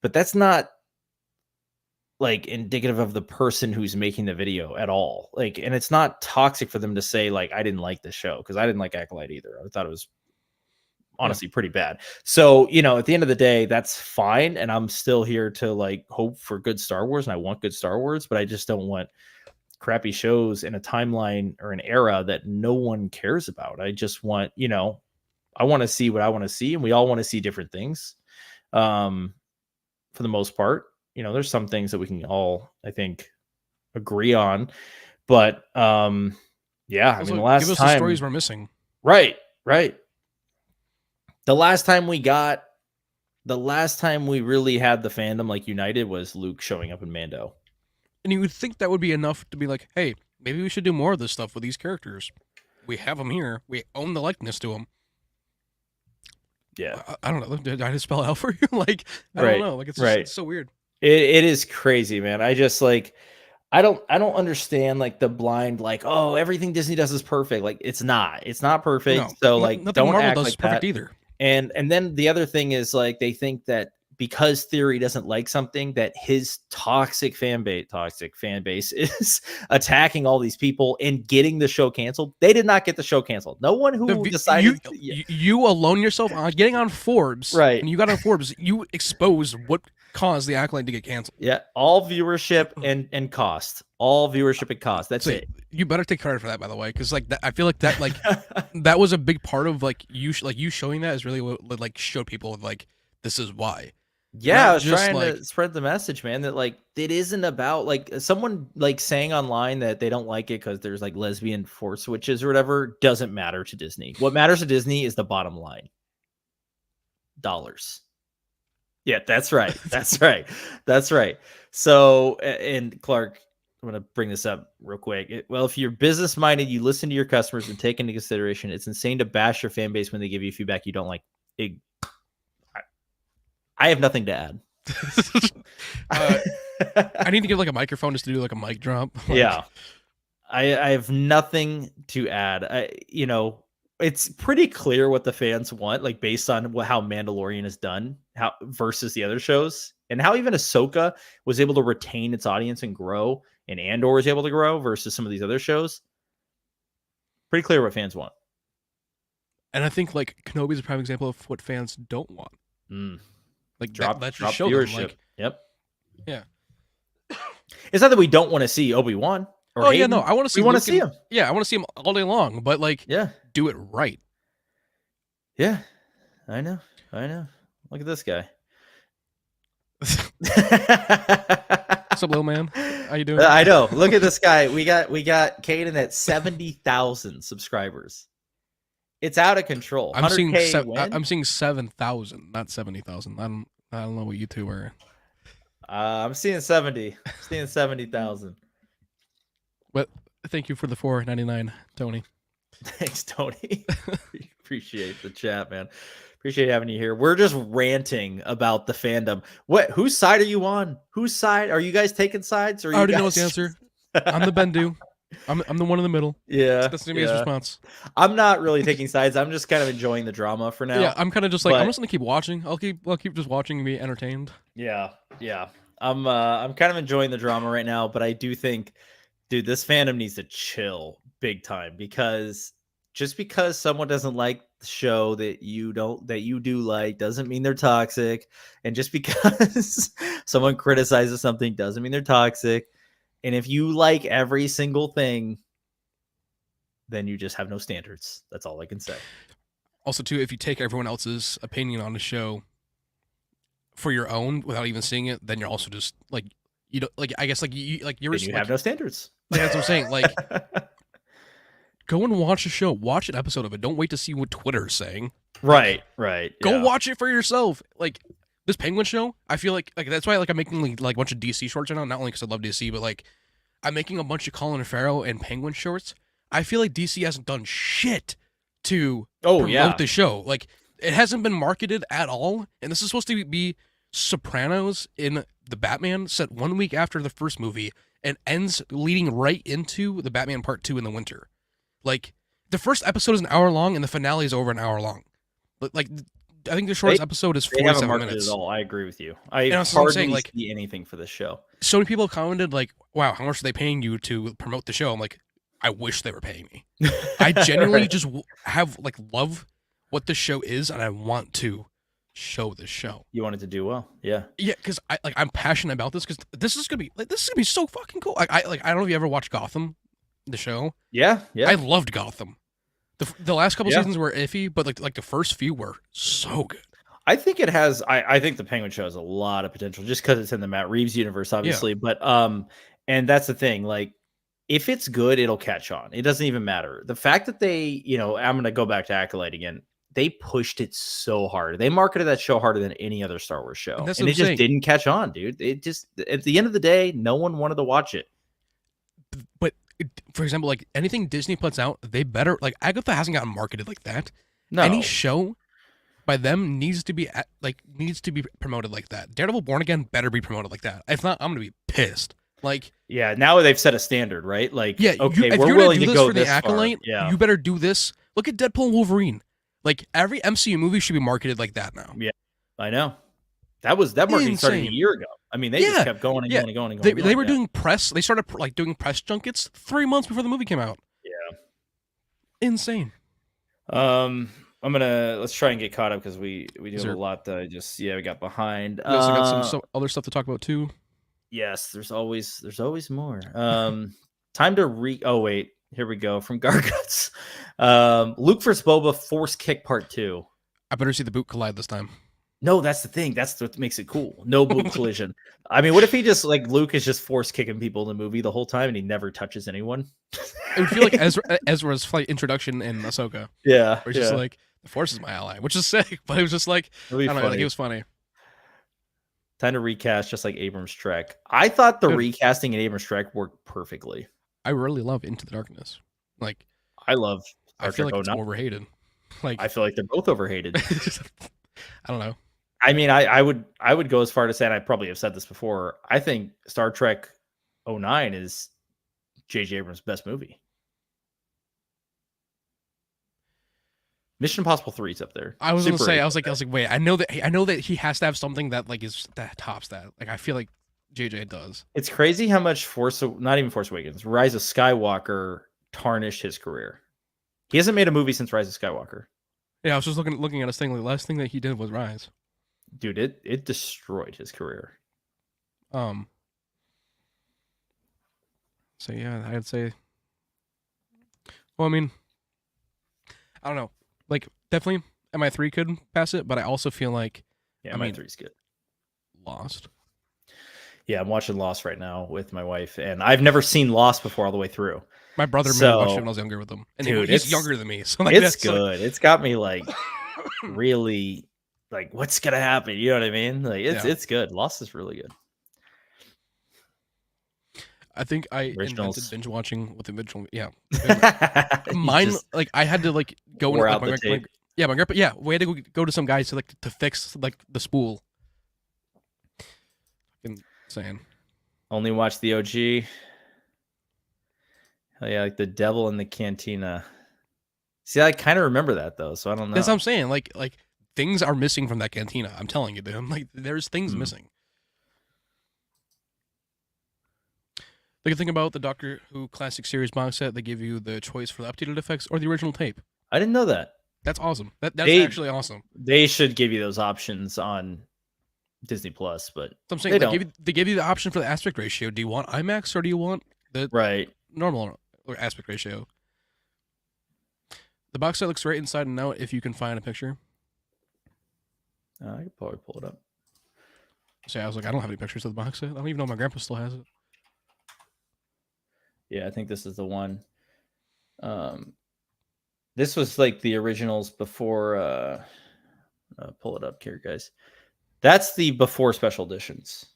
A: But that's not like indicative of the person who's making the video at all. Like, and it's not toxic for them to say like, I didn't like the show, because I didn't like Acolyte either. I thought it was honestly pretty bad. So, at the end of the day, that's fine. And I'm still here to like hope for good Star Wars, and I want good Star Wars, but I just don't want crappy shows in a timeline or an era that no one cares about. I just want, I want to see what I want to see, and we all want to see different things. For the most part, there's some things that we can all, I think, agree on, but yeah, also, I mean, the last
B: give us
A: time
B: the stories we're missing.
A: Right. The last time we really had the fandom like united was Luke showing up in Mando.
B: And you would think that would be enough to be like, hey, maybe we should do more of this stuff with these characters. We have them here. We own the likeness to them.
A: Yeah.
B: I don't know. Did I just spell it out for you? Like, I don't know. Like, it's so weird.
A: It is crazy, man. I just like, I don't understand like the blind, like, oh, everything Disney does is perfect. Like, it's not perfect. No, so like, don't
B: Marvel
A: act
B: does
A: like
B: is perfect
A: that
B: either.
A: And then the other thing is like, they think that because Theory doesn't like something, that his toxic fan base is attacking all these people and getting the show canceled. They did not get the show canceled. No one who decided
B: you alone yourself on getting on Forbes,
A: right?
B: And you got on Forbes, you exposed what caused the Acolyte to get canceled.
A: Yeah, all viewership and cost. All viewership and cost. That's it.
B: You better take credit for that, by the way, because like that, I feel like that like that was a big part of like you showing that is really what like showed people like this is why.
A: Yeah, I was trying to spread the message, man, that like it isn't about like someone like saying online that they don't like it because there's like lesbian force switches or whatever. Doesn't matter to Disney. What matters to Disney is the bottom line. Dollars. Yeah, that's right. That's right. So, and Clark, I'm going to bring this up real quick. Well, if you're business minded, you listen to your customers and take into consideration. It's insane to bash your fan base when they give you feedback you don't like. I have nothing to add.
B: I need to get like a microphone just to do like a mic drop. Like,
A: yeah, I have nothing to add. It's pretty clear what the fans want, like based on how Mandalorian is done, versus the other shows. and how even Ahsoka was able to retain its audience and grow, and Andor was able to grow versus some of these other shows. Pretty clear what fans want.
B: And I think like Kenobi's a prime example of what fans don't want. Like
A: Drop
B: that just show
A: viewership.
B: them. Like,
A: yep.
B: Yeah.
A: It's not that we don't want to see Obi-Wan or
B: Oh
A: Hayden.
B: yeah, no, I want to see.
A: We want to see him.
B: Yeah, I want to see him all day long. But like,
A: Yeah,
B: do it right.
A: Yeah, I know. Look at this guy.
B: What's up, little man? How you doing?
A: I know. Look at this guy. We got Caden at 70,000 subscribers. It's out of control.
B: I'm seeing
A: 7,000,
B: not 70,000. I don't know what you two are.
A: I'm seeing 70. I'm seeing 70,000.
B: But thank you for the $4.99, Tony.
A: Thanks, Tony. Appreciate the chat, man. Appreciate having you here. We're just ranting about the fandom. Whose side are you on? Whose side are you guys taking sides? Or
B: I already know the answer. I'm the Bendu. I'm the one in the middle.
A: Yeah,
B: that's gonna be his response.
A: I'm not really taking sides. I'm just kind of enjoying the drama for now.
B: Yeah, I'm kind of just like I'm just gonna keep watching. I'll keep just watching and be entertained.
A: Yeah. I'm kind of enjoying the drama right now, but I do think, dude, this fandom needs to chill big time, because just because someone doesn't like the show that you do like doesn't mean they're toxic, and just because someone criticizes something doesn't mean they're toxic. And if you like every single thing, then you just have no standards. That's all I can say.
B: Also, too, if you take everyone else's opinion on the show for your own without even seeing it, then you're also just like, you know, like I guess like you
A: have no standards.
B: Like, that's what I'm saying. Like, go and watch the show. Watch an episode of it. Don't wait to see what Twitter's saying.
A: Right.
B: Go watch it for yourself. Like this Penguin show, I feel like that's why I'm making like a bunch of DC shorts right now. Not only because I love DC, but like I'm making a bunch of Colin Farrell and Penguin shorts. I feel like DC hasn't done shit to promote the show. Like it hasn't been marketed at all. And this is supposed to be Sopranos in the Batman, set 1 week after the first movie, and ends leading right into the Batman Part 2 in the winter. Like the first episode is an hour long, and the finale is over an hour long. Like I think the shortest episode is 47 minutes.
A: At all. I agree with you. I hardly see anything for this show.
B: So many people have commented like, "Wow, how much are they paying you to promote the show?" I'm like, I wish they were paying me. I genuinely just have like love what the show is, and I want to show the show.
A: You want it to do well, yeah,
B: because I'm passionate about this, because this is gonna be so fucking cool. I don't know if you ever watched Gotham, the show.
A: Yeah.
B: I loved Gotham. The last couple seasons were iffy, but like the first few were so good.
A: I think it has. I think the Penguin show has a lot of potential just because it's in the Matt Reeves universe, obviously. Yeah. But and that's the thing. Like, if it's good, it'll catch on. It doesn't even matter. The fact that they, I'm gonna go back to Acolyte again. They pushed it so hard. They marketed that show harder than any other Star Wars show, and it just didn't catch on, dude. It just, at the end of the day, no one wanted to watch it.
B: But for example, like anything Disney puts out, they better, like Agatha hasn't gotten marketed like that. No, any show by them needs to be promoted like that. Daredevil Born Again better be promoted like that. If not, I'm gonna be pissed. Like,
A: yeah, now they've set a standard, right? Like,
B: yeah,
A: okay,
B: if
A: we're
B: you're
A: willing
B: gonna do
A: to go
B: for the
A: this
B: Acolyte,
A: far.
B: You better do this. Look at Deadpool and Wolverine. Like every MCU movie should be marketed like that now.
A: Yeah, I know. That marketing started a year ago. I mean, they just kept going and going and going and going.
B: They were doing press. They started like doing press junkets 3 months before the movie came out.
A: Yeah,
B: insane.
A: Let's try and get caught up because we do have a lot that we got behind.
B: We also got some other stuff to talk about too.
A: Yes, there's always more. Time to oh wait, here we go from Garguts. Luke vs. Boba Force Kick Part 2.
B: I better see the boot collide this time.
A: No, that's the thing. That's what makes it cool. No boot collision. I mean, what if he just like Luke is just force kicking people in the movie the whole time and he never touches anyone?
B: It would feel like Ezra's flight introduction in Ahsoka.
A: Yeah,
B: where she's like, the Force is my ally, which is sick, but it was just like, I don't know, like it was funny.
A: Time to recast, just like Abrams' Trek. I thought the recasting in Abrams' Trek worked perfectly.
B: I really love Into the Darkness. Like,
A: I love.
B: I feel like it's overhated. Like,
A: I feel like they're both overhated.
B: I don't know.
A: I mean, I would go as far to say, and I probably have said this before, I think Star Trek 09 is J.J. Abrams' best movie. Mission Impossible 3's up there.
B: I was gonna
A: Super
B: say,
A: 8's
B: I
A: up
B: was like,
A: there.
B: wait, I know that he has to have something that like is that tops that. Like, I feel like JJ does.
A: It's crazy how much not even Force Awakens, Rise of Skywalker tarnished his career. He hasn't made a movie since Rise of Skywalker.
B: Yeah, I was just looking at his thing. The last thing that he did was Rise.
A: Dude, it destroyed his career.
B: So yeah, I'd say. Well, I mean, I don't know. Like, definitely, MI3 could pass it, but I also feel like,
A: Yeah,
B: I mean,
A: MI3's good.
B: Lost.
A: Yeah, I'm watching Lost right now with my wife, and I've never seen Lost before all the way through.
B: My brother made me watch it when I was younger with him, and
A: dude,
B: he's younger than me, so like,
A: it's
B: that's
A: good.
B: Like...
A: It's got me like really like, what's gonna happen? You know what I mean? Like, it's good. Lost is really good.
B: I think I
A: Originals.
B: invented binge watching with the original. Yeah,
A: You
B: mine
A: just
B: like I had to like go
A: wore
B: in
A: out
B: like,
A: the tape.
B: my grandpa. Yeah, we had to go to some guys to like to fix like the spool. Insane.
A: Only watch the OG. Oh yeah, like the Devil in the Cantina. See, I kind of remember that though, so I don't know.
B: That's what I'm saying. Like things are missing from that cantina. I'm telling you, dude. Like there's things missing. The good thing about the Doctor Who Classic Series box set, they give you the choice for the updated effects or the original tape.
A: I didn't know that.
B: That's awesome. That's actually awesome.
A: They should give you those options on Disney Plus, but
B: so I'm saying they give you the option for the aspect ratio. Do you want IMAX or do you want the normal aspect ratio? The box set looks right inside and out if you can find a picture.
A: I could probably pull it up.
B: So I was like, I don't have any pictures of the box set. I don't even know my grandpa still has it.
A: Yeah, I think this is the one. This was like the originals before. Pull it up here, guys. That's the before special editions.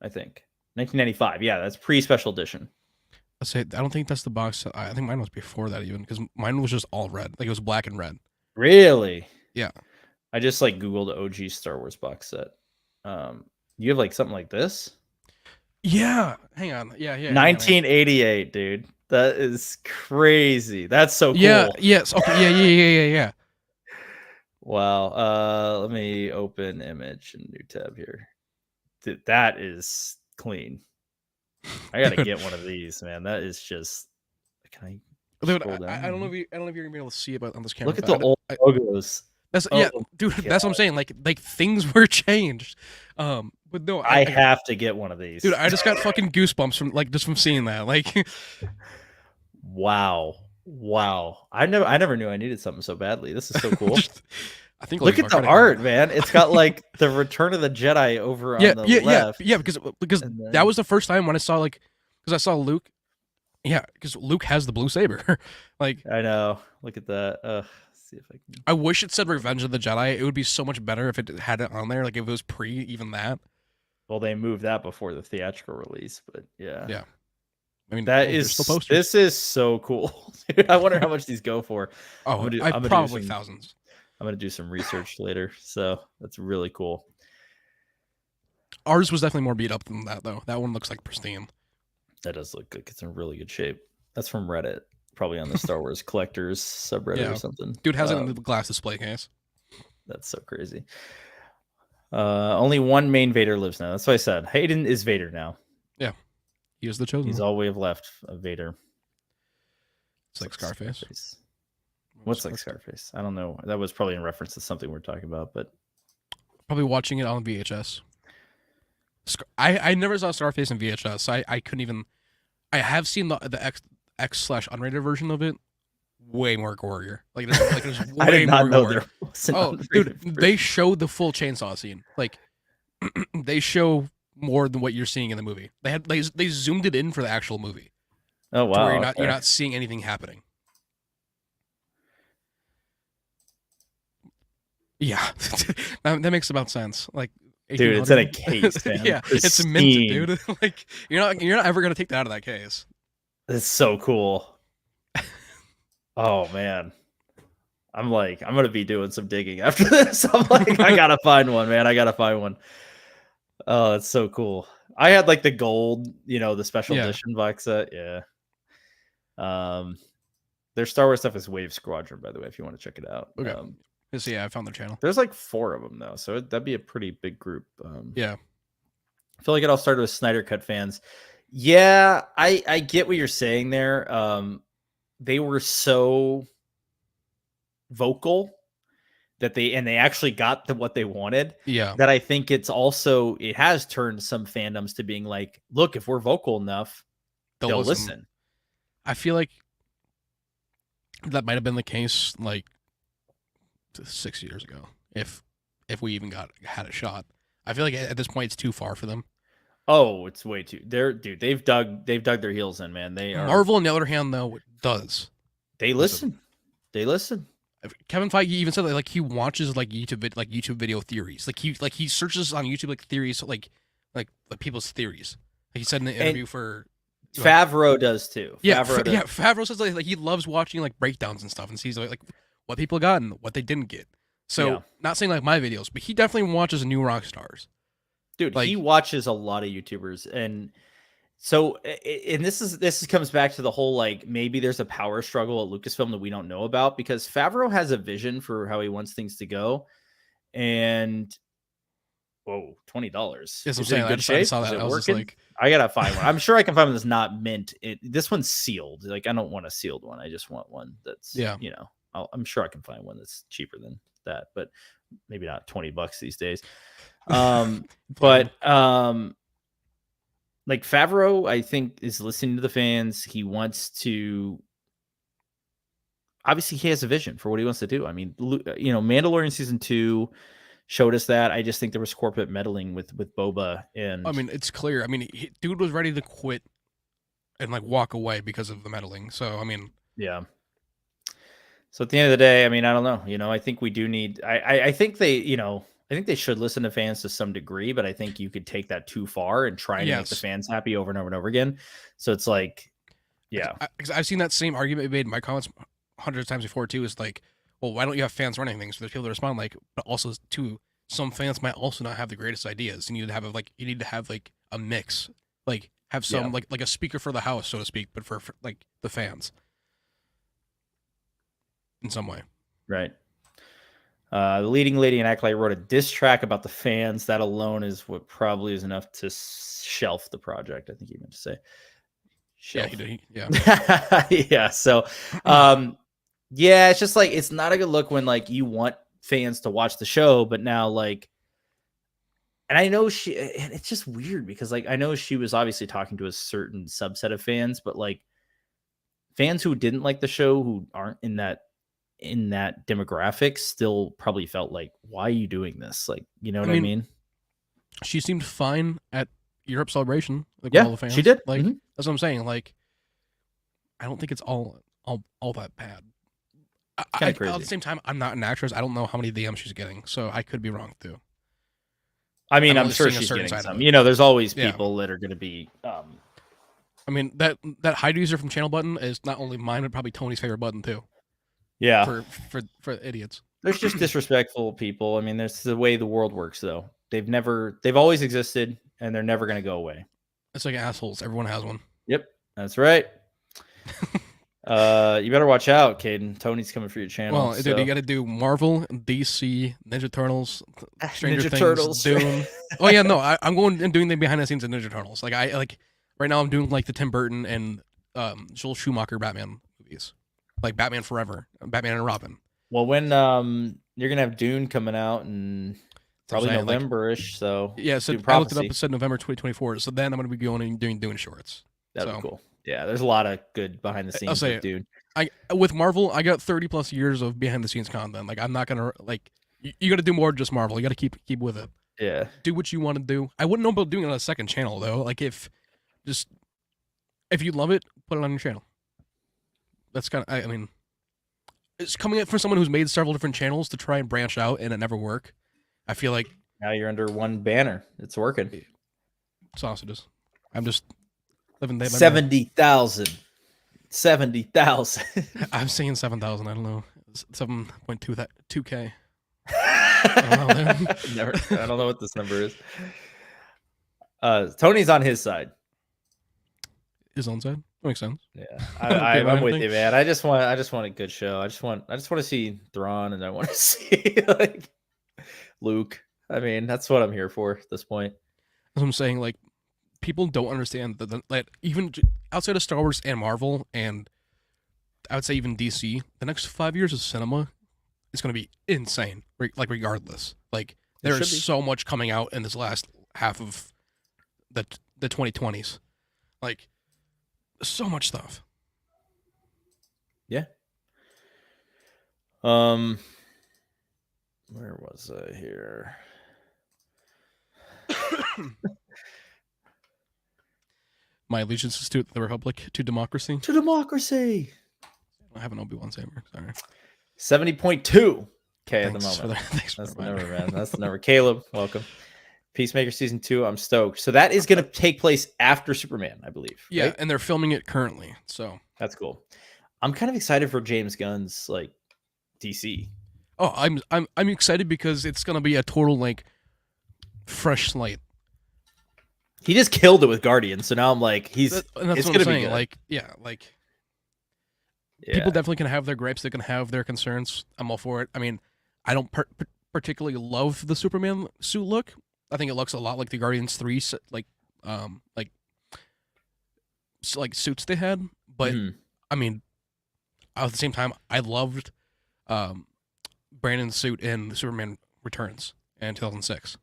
A: I think 1995. Yeah, that's pre-special edition.
B: I say I don't think that's the box set. I think mine was before that even because mine was just all red. Like it was black and red.
A: Really?
B: Yeah.
A: I just like Googled OG Star Wars box set. You have like something like this?
B: Yeah. Hang on. Yeah.
A: 1988, dude. That is crazy. That's so cool.
B: Yeah. Yes. Okay. Yeah.
A: Wow. Let me open image and new tab here. Dude, that is clean. I gotta get one of these, man. That is just. Can I?
B: Dude, I don't know if you're gonna be able to see it on this camera.
A: Look at the old logos.
B: That's dude. God. That's what I'm saying. Like things were changed. But no,
A: I have to get one of these,
B: dude. I just got fucking goosebumps from seeing that. Like,
A: wow. I never knew I needed something so badly. This is so cool.
B: I think
A: look at the art, man. It's got like the Return of the Jedi over on the left.
B: Yeah, because that was the first time when I saw because I saw Luke. Yeah, because Luke has the blue saber. Like,
A: I know. Look at that. Let's see if I can.
B: I wish it said Revenge of the Jedi. It would be so much better if it had it on there. Like if it was pre even that.
A: Well, they moved that before the theatrical release, but yeah.
B: Yeah. I mean,
A: this is so cool. Dude, I wonder how much these go for.
B: Oh, I'm probably thousands.
A: I'm gonna do some research later, so that's really cool.
B: Ours was definitely more beat up than that, though. That one looks like pristine.
A: That does look like it's in really good shape. That's from Reddit, probably on the Star Wars collectors subreddit or something.
B: Dude has it in the glass display case.
A: That's so crazy. Only one main Vader lives now. That's what I said. Hayden is Vader now.
B: Yeah, he is the chosen.
A: He's all we have left of Vader.
B: It's like Scarface.
A: What's like Scarface? I don't know. That was probably in reference to something we're talking about, but
B: probably watching it on VHS. I never saw Scarface in VHS, so I couldn't even. I have seen the X/unrated version of it. Way more gorier. Like there's way
A: I did not know
B: there was an dude, they show the full chainsaw scene. Like they show more than what you're seeing in the movie. They zoomed it in for the actual movie.
A: Oh wow!
B: Where you're not seeing anything happening. Yeah, that makes about sense. Like,
A: dude, it's in a case, man.
B: Yeah, it's minted, dude. Like, you're not ever gonna take that out of that case.
A: It's so cool. Oh man, I'm gonna be doing some digging after this. I'm like, I gotta find one, man. I gotta find one. Oh, it's so cool. I had like the gold, the special edition box set. Yeah. Their Star Wars stuff is Wave Squadron, by the way, if you want to check it out.
B: Okay. So yeah, I found their channel.
A: There's like 4 of them though, so that'd be a pretty big group.
B: Yeah.
A: I feel like it all started with Snyder Cut fans. Yeah, I get what you're saying there. They were so vocal that they actually got what they wanted.
B: Yeah.
A: That I think it has turned some fandoms to being like, look, if we're vocal enough, they'll listen.
B: I feel like that might have been the case like 6 years ago, if we even had a shot. I feel like at this point it's too far for them.
A: Oh, it's way too. They've dug their heels in, man.
B: Marvel, on the other hand, though, does.
A: They listen. They listen.
B: Kevin Feige even said that, like, he watches like YouTube video theories. Like he searches on YouTube like theories, like people's theories. Like he said in the interview for
A: Favreau does too.
B: Yeah, Favreau says like he loves watching like breakdowns and stuff and sees like what people got and what they didn't get. So not saying like my videos, but he definitely watches new rock stars.
A: Dude, he watches a lot of YouTubers, and so this comes back to the whole like maybe there's a power struggle at Lucasfilm that we don't know about, because Favreau has a vision for how he wants things to go, and whoa, $20.
B: Yes, I'm saying I saw that. I was just like,
A: I gotta find one. I'm sure I can find one that's not mint. This one's sealed. Like, I don't want a sealed one. I just want one that's I'm sure I can find one that's cheaper than that, but maybe not $20 these days. But like Favreau, I think, is listening to the fans. He wants to. Obviously, he has a vision for what he wants to do. I mean, Mandalorian season 2 showed us that. I just think there was corporate meddling with Boba, and
B: I mean, it's clear. I mean, dude was ready to quit and like walk away because of the meddling. So I mean,
A: yeah. So at the end of the day, I mean, I don't know. I think we do need. I think they, I think they should listen to fans to some degree, but I think you could take that too far and try and make the fans happy over and over and over again. So it's like, yeah.
B: Because I've seen that same argument made in my comments hundreds of times before too. Is like, well, why don't you have fans running things? So there's people to respond like, but also too, some fans might also not have the greatest ideas. You need to have a mix, like have some like a speaker for the house, so to speak, but for like the fans in some way.
A: Right. The leading lady in Acolyte wrote a diss track about the fans. That alone is what probably is enough to shelf the project. I think he meant to say. Shelf.
B: Yeah, he did. Yeah.
A: Yeah. So, it's just like, it's not a good look when like you want fans to watch the show, but now like, and I know it's just weird because like, I know she was obviously talking to a certain subset of fans, but like fans who didn't like the show, who aren't in that demographic, still probably felt like, why are you doing this? Like, you know what I mean?
B: She seemed fine at Europe Celebration, like
A: with
B: all the fans.
A: She did.
B: Like that's what I'm saying. Like, I don't think it's all that bad. At the same time, I'm not an actress. I don't know how many DMs she's getting, so I could be wrong too.
A: I mean, I'm sure she's getting some. There's always people that are going to be.
B: I mean, that hide user from Channel Button is not only mine, but probably Tony's favorite button too.
A: Yeah,
B: for idiots.
A: There's just disrespectful people. I mean, that's the way the world works, though. They've always existed, and they're never going to go away.
B: It's like assholes. Everyone has one.
A: Yep, that's right. You better watch out, Caden. Tony's coming for your channel.
B: Well, dude, you got to do Marvel, DC, Ninja Turtles, Stranger Things,
A: Turtles.
B: Dune. Oh yeah, no, I'm going and doing the behind the scenes of Ninja Turtles. Like right now, I'm doing like the Tim Burton and Joel Schumacher Batman movies. Like Batman Forever, Batman and Robin.
A: Well, when you're gonna have Dune coming out in probably November-ish, so
B: yeah. So I looked it up. It said November 2024. So then I'm gonna be going and doing Dune shorts.
A: That'd be cool. Yeah, there's a lot of good behind the scenes with Dune.
B: With Marvel, I got 30+ years of behind the scenes content. Like I'm not gonna like you got to do more than just Marvel. You got to keep with it.
A: Yeah.
B: Do what you want to do. I wouldn't know about doing it on a second channel though. Like if you love it, put it on your channel. That's kind of, I mean, it's coming up from someone who's made several different channels to try and branch out and it never worked. I feel like
A: now you're under one banner. It's working.
B: Sausages. I'm just living day by day.
A: 70,000. 70,000.
B: I'm saying 7,000. I don't know. 7.2K. I
A: don't know what this number is. Tony's on his side.
B: His own side? makes sense.
A: Yeah,
B: Okay,
A: I'm with
B: anything?
A: you, man. I just want a good show. I just want to see Thrawn, and I want to see like Luke. I mean, that's what I'm here for at this point.
B: That's what I'm saying. Like, people don't understand that even outside of Star Wars and Marvel, and I would say even DC, the next 5 years of cinema is going to be insane. Like, regardless, like there is so much coming out in this last half of the 2020s. Like, so much stuff.
A: Yeah. Where was I here?
B: My allegiance is to the Republic, to democracy.
A: To democracy.
B: I have an Obi-Wan saber. Sorry.
A: 70.2 K at the
B: Thanks
A: moment.
B: Thanks
A: That's
B: for
A: the
B: the
A: number, man. That's the number. Caleb, welcome. Peacemaker season 2. I'm stoked. So that is going to take place after Superman, I believe.
B: Yeah,
A: right?
B: and they're filming it currently. So
A: that's cool. I'm kind of excited for James Gunn's like DC.
B: Oh, I'm excited because it's gonna be a total like fresh slate.
A: He just killed it with Guardians, so now I'm like,
B: that's
A: it's
B: what
A: gonna
B: I'm
A: be
B: saying.
A: good.
B: Like, yeah, like people definitely can have their gripes. They can have their concerns. I'm all for it. I mean, I don't particularly love the Superman suit look. I think it looks a lot like the Guardians 3 like suits they had. But I mean, at the same time, I loved Brandon's suit in Superman Returns in 2006.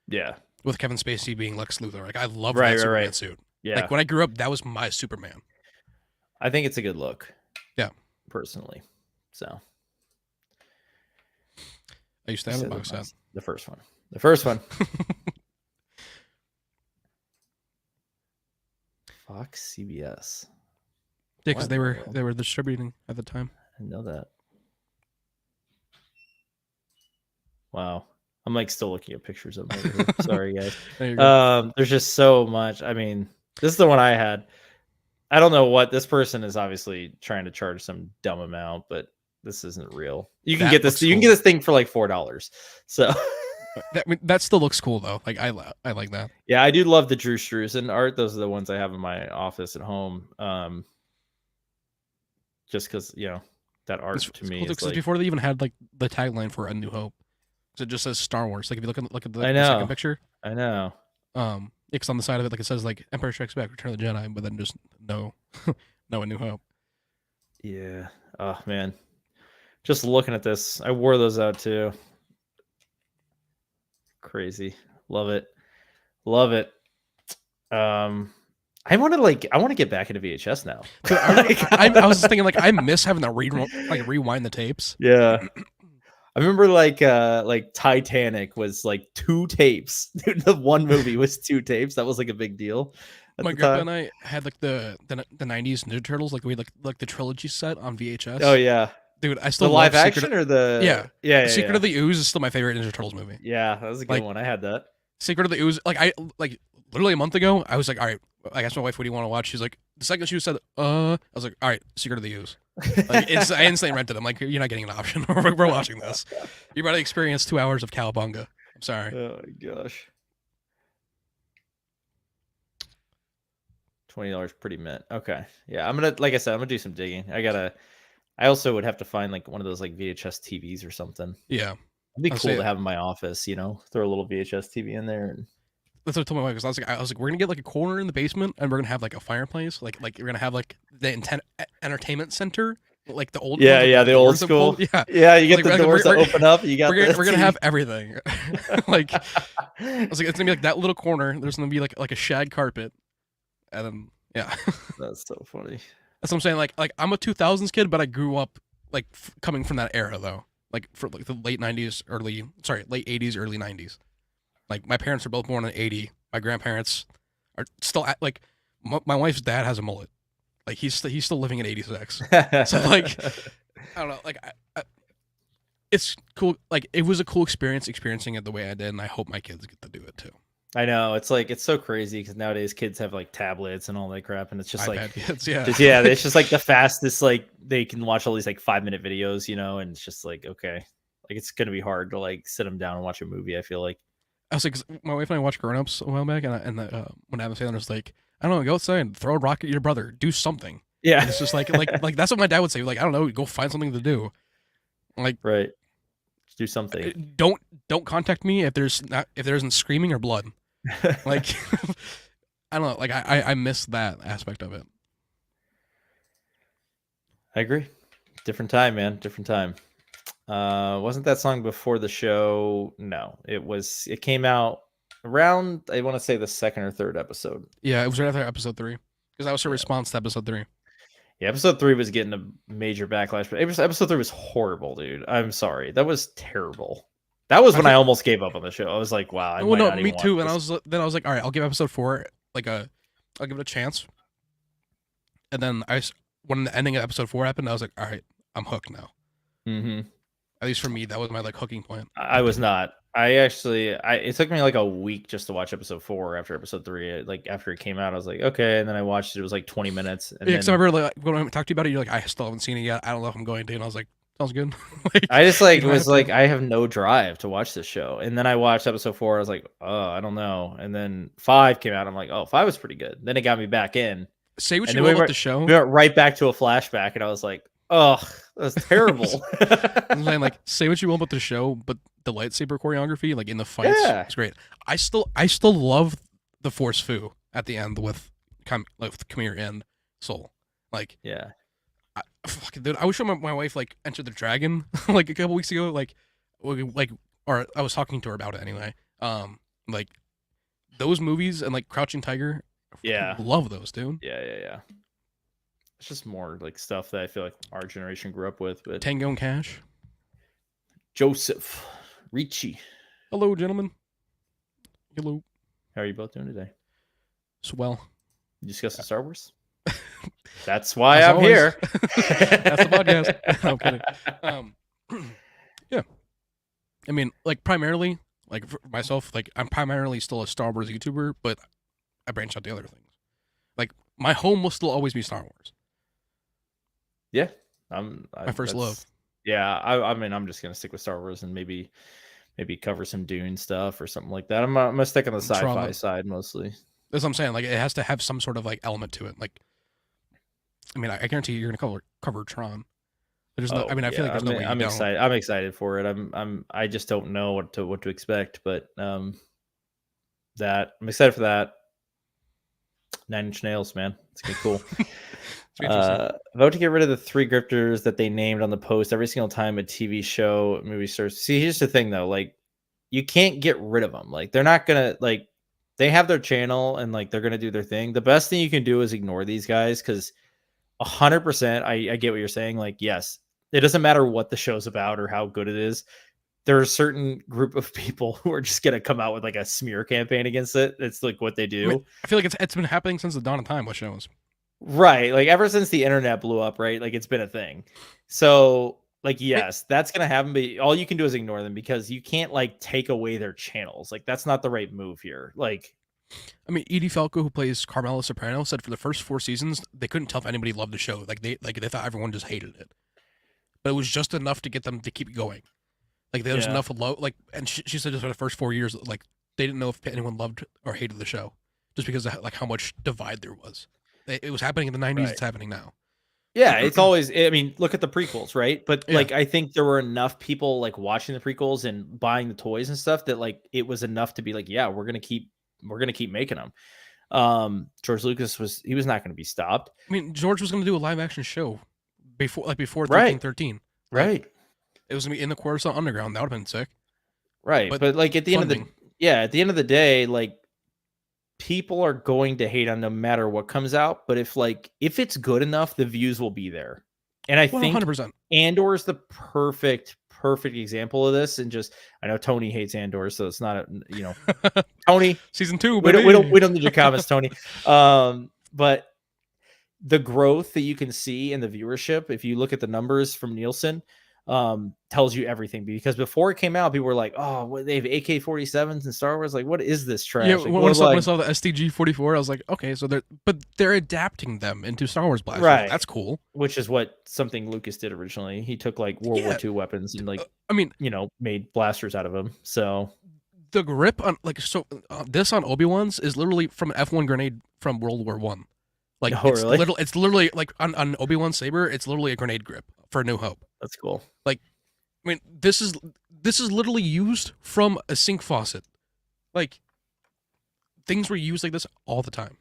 A: Yeah,
B: with Kevin Spacey being Lex Luthor. Like, I love that Superman suit.
A: Yeah,
B: like when I grew up, that was my Superman.
A: I think it's a good look.
B: Yeah,
A: personally. So
B: I used to have a box set.
A: The first one. The first one. Fox CBS.
B: Yeah, because they were distributing at the time.
A: I know that. Wow. I'm like still looking at pictures of them. Sorry, guys. There's just so much. I mean, this is the one I had. I don't know what this person is obviously trying to charge some dumb amount, but this isn't real. You can get this. You can get this thing for like $4. So
B: that still looks cool though. Like I like that.
A: Yeah, I do love the Drew Struzan art. Those are the ones I have in my office at home. Just because that art to me
B: cool
A: is like,
B: before they even had like the tagline for A New Hope, because it just says Star Wars. Like if you look at the second picture,
A: I know.
B: It's on the side of it, like it says like Empire Strikes Back, Return of the Jedi, but then just no A New Hope.
A: Yeah. Oh man, just looking at this, I wore those out too. Crazy. Love it. I want to get back into VHS now.
B: I was just thinking like I miss having to rewind the tapes.
A: Yeah. I remember like Titanic was like 2 tapes. Dude, the one movie was 2 tapes. That was like a big deal.
B: My grandpa and I had like the 90s Ninja Turtles, like we had like the trilogy set on VHS.
A: Oh yeah.
B: Dude, I still
A: the live action or the
B: Secret of the Ooze is still my favorite Ninja Turtles movie.
A: Yeah, that was a good one. I had that.
B: Secret of the Ooze, like literally a month ago, I was like, all right. I asked my wife, what do you want to watch? She's like, the second she said, I was like, all right, Secret of the Ooze. Like, I instantly rented them. Like, you're not getting an option. We're watching this. You're about to experience 2 hours of cowabunga. I'm sorry.
A: Oh my gosh. $20 pretty mint. Okay. Yeah, I'm gonna do some digging. I also would have to find like one of those like VHS TVs or something.
B: Yeah.
A: It'd be cool to have in my office, throw a little VHS TV in there. And
B: that's what I told my wife, because I was like, we're gonna get like a corner in the basement, and we're gonna have like a fireplace, like we're gonna have like the entertainment center, like the old
A: the old school. Yeah, you get the doors that open up. You got
B: we're gonna have everything. Like I was like, it's gonna be like that little corner. There's gonna be like a shag carpet, and then yeah.
A: That's so funny.
B: That's what I'm saying. Like I'm a 2000s kid, but I grew up like coming from that era though, like for like the late 80s, early 90s. Like my parents are both born in '80. My grandparents are still like my wife's dad has a mullet. Like he's still living in '86. So like I don't know. Like it's cool. Like it was a cool experience experiencing it the way I did, and I hope my kids get to do it too.
A: I know, it's like it's so crazy because nowadays kids have like tablets and all that crap, and it's just
B: iPad kids, yeah,
A: it's just like the fastest. Like they can watch all these like 5-minute videos, and it's just like okay, like it's gonna be hard to like sit them down and watch a movie. I feel like.
B: I was like, my wife and I watched Grown Ups a while back, and when Adam Sandler was like, I don't know, go outside, throw a rock at your brother, do something.
A: Yeah.
B: And it's just like that's what my dad would say. Like, I don't know, go find something to do. Like,
A: right. Do something.
B: don't contact me if there isn't screaming or blood. Like, I don't know. Like, I miss that aspect of it.
A: I agree. Different time, man. Different time. Wasn't that song before the show? No, it came out around, I want to say, the second or third episode.
B: Yeah, it was right after episode 3 because that was her response to episode 3.
A: Yeah, episode 3 was getting a major backlash, but episode 3 was horrible, dude. I'm sorry, that was terrible. That was when I almost gave up on the show. I was like, wow.
B: Me too. And I was like, all right, I'll give episode 4 I'll give it a chance. And then when the ending of episode 4 happened, I was like, all right, I'm hooked now.
A: Mm-hmm.
B: At least for me, that was my like hooking point.
A: I was not. It took me like a week just to watch episode 4 after episode 3. Like after it came out, I was like, okay. And then I watched it. It was like 20 minutes. And
B: because I remember like, when I talked to you about it, you're like, I still haven't seen it yet. I don't know if I'm going to. And I was like, sounds good.
A: Like, I just like was like, I have no drive to watch this show. And then I watched episode 4. I was like, oh, I don't know. And then 5 came out. I'm like, oh, 5 was pretty good. Then it got me back in.
B: Say what you will about the show.
A: We went right back to a flashback, and I was like, oh, that was terrible.
B: I'm saying, like, say what you will about the show, but the lightsaber choreography, like in the fights, it's great. I still love the Force Fu at the end with Kamir and Soul. Like,
A: yeah,
B: dude, I was showing my wife like Enter the Dragon like a couple weeks ago, or I was talking to her about it anyway. Like those movies and like Crouching Tiger.
A: Yeah,
B: love those, dude.
A: Yeah. It's just more like stuff that I feel like our generation grew up with. But
B: Tango and Cash.
A: Joseph Ricci.
B: Hello, gentlemen. Hello.
A: How are you both doing today?
B: Swell.
A: You discussing Star Wars? That's why I'm here.
B: That's the podcast. No, I'm kidding. Yeah. I mean, like primarily, like for myself, like I'm primarily still a Star Wars YouTuber, but I branch out to other things. Like my home will still always be Star Wars.
A: Yeah,
B: my first love.
A: Yeah, I mean, I'm just gonna stick with Star Wars and maybe cover some Dune stuff or something like that. I'm gonna stick on the sci-fi side mostly.
B: That's what I'm saying. Like it has to have some sort of like element to it. Like, I mean, I guarantee you're gonna cover Tron. There's no. I mean, I feel like there's no way.
A: I'm excited. I'm excited for it. I just don't know what to expect, but that I'm excited for that. 9 Inch Nails, man. It's gonna be cool. Vote to get rid of the 3 grifters that they named on the post every single time a TV show, movie starts. See, here's the thing though, like you can't get rid of them. Like they're not gonna like they have their channel and like they're gonna do their thing. The best thing you can do is ignore these guys because 100%. I get what you're saying. Like, yes, it doesn't matter what the show's about or how good it is. There are a certain group of people who are just gonna come out with like a smear campaign against it. It's like what they do.
B: I mean, I feel like it's been happening since the dawn of time with shows.
A: Right. Like ever since the internet blew up, right? Like it's been a thing. So like, yes, that's going to happen. But all you can do is ignore them because you can't like take away their channels. Like that's not the right move here. Like,
B: I mean, Edie Falco, who plays Carmela Soprano, said for the first 4 seasons, they couldn't tell if anybody loved the show. Like they thought everyone just hated it, but it was just enough to get them to keep going. Like there was enough and she said just for the first 4 years, like they didn't know if anyone loved or hated the show just because of like how much divide there was. It was happening in the 90s. Right. It's happening now.
A: Yeah, it's always. I mean, look at the prequels, right? But like, I think there were enough people like watching the prequels and buying the toys and stuff that like it was enough to be like, yeah, we're gonna keep making them. George Lucas was not going to be stopped.
B: I mean, George was going to do a live action show before 1313.
A: Right.
B: It was going to be in the Coruscant Underground. That would have been sick.
A: Right. But like at the end of the day, like people are going to hate on no matter what comes out. But if it's good enough, the views will be there. And I think 100%. Andor is the perfect example of this. And just, I know Tony hates Andor, so it's not Tony
B: season 2.
A: We don't need your comments, Tony. But the growth that you can see in the viewership, if you look at the numbers from Nielsen, tells you everything. Because before it came out, people were like, "Oh, they have AK-47s in Star Wars. Like, what is this trash?"
B: Yeah,
A: like,
B: when I saw the STG-44, I was like, "Okay, so they're adapting them into Star Wars blasters. Right. That's cool."
A: Which is something Lucas did originally. He took like World War II weapons and made blasters out of them. So
B: the grip on this on Obi-Wan's is literally from an F1 grenade from World War One. Like
A: Oh, really?
B: It's literally like on Obi-Wan's saber, it's literally a grenade grip for New Hope.
A: That's cool.
B: Like, I mean, this is literally used from a sink faucet. Like, things were used like this all the time.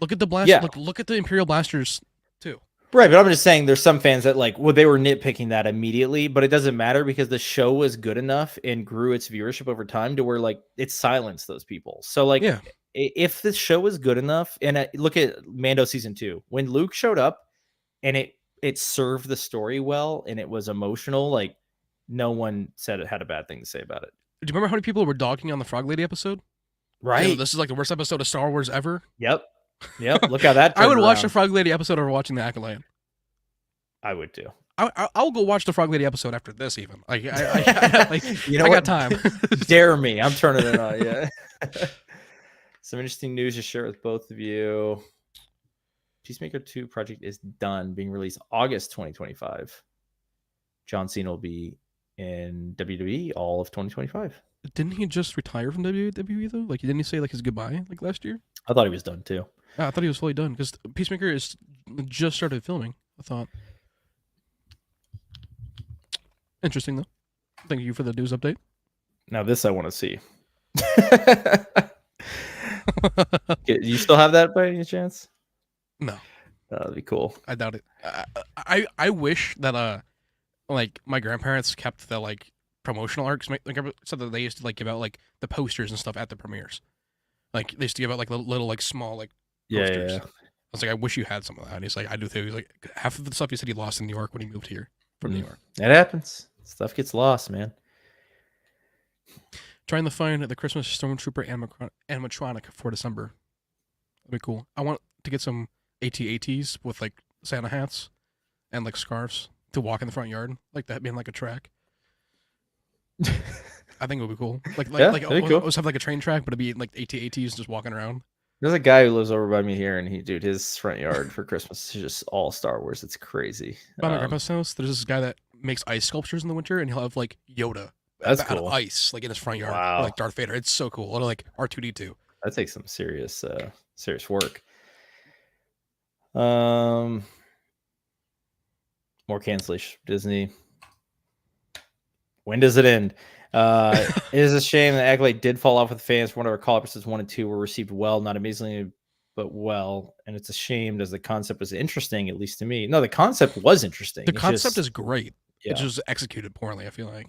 B: Look at the blast.
A: Yeah.
B: Look at the Imperial blasters too.
A: Right, but I'm just saying there's some fans that like, well, they were nitpicking that immediately, but it doesn't matter because the show was good enough and grew its viewership over time to where like it silenced those people. So like,
B: Yeah.
A: if the show was good enough, and look at Mando season 2, when Luke showed up and it served the story well and it was emotional, like no one said it had a bad thing to say about it.
B: Do you remember how many people were dogging on the Frog Lady episode?
A: Right.
B: You know, this is like the worst episode of Star Wars ever.
A: Yep. Look how that.
B: I would watch
A: around.
B: the Frog Lady episode over watching the Acolyte.
A: I would too.
B: I'll go watch the Frog Lady episode after this. Even like, like
A: you know,
B: I
A: what?
B: got time.
A: Dare me! I'm turning it on. Yeah. Some interesting news to share with both of you. Peacemaker 2 project is done, being released August 2025. John Cena will be in WWE all of 2025.
B: Didn't he just retire from WWE though? Like, didn't he say like his goodbye like last year?
A: I thought he was done too.
B: I thought he was fully done because Peacemaker is just started filming. I thought. Interesting though. Thank you for the news update.
A: Now this I want to see. You still have that by any chance?
B: No.
A: That'd be cool.
B: I doubt it. I wish that like my grandparents kept the like promotional arcs. Like so that they used to like give out like the posters and stuff at the premieres. Like they used to give out like little like small like posters.
A: Yeah.
B: I was like, I wish you had some of that. And he's like, I do too. He's like, half of the stuff he said he lost in New York when he moved here from New York.
A: It happens. Stuff gets lost, man.
B: Trying to find the Christmas Stormtrooper animatronic for December. That'd be cool. I want to get some AT-ATs with like Santa hats and like scarves to walk in the front yard, like that being like a track. I think it would be cool. Like always have like a train track, but it'd be like AT-ATs just walking around.
A: There's a guy who lives over by me here, and his front yard for Christmas is just all Star Wars. It's crazy.
B: By my grandpa's house, there's this guy that makes ice sculptures in the winter, and he'll have like Yoda
A: That's
B: out
A: cool.
B: of ice, like in his front yard,
A: Wow.
B: or, like Darth Vader. It's so cool. Or like R2D2.
A: That takes some serious work. More cancellation. Disney. When does it end? It is a shame that Acolyte did fall off with fans. One of our call episodes 1 and 2 were received well, not amazingly, but well. And it's a shame as the concept was interesting, at least to me. No, the concept was interesting.
B: The concept is great.
A: Yeah.
B: It's just executed poorly, I feel like.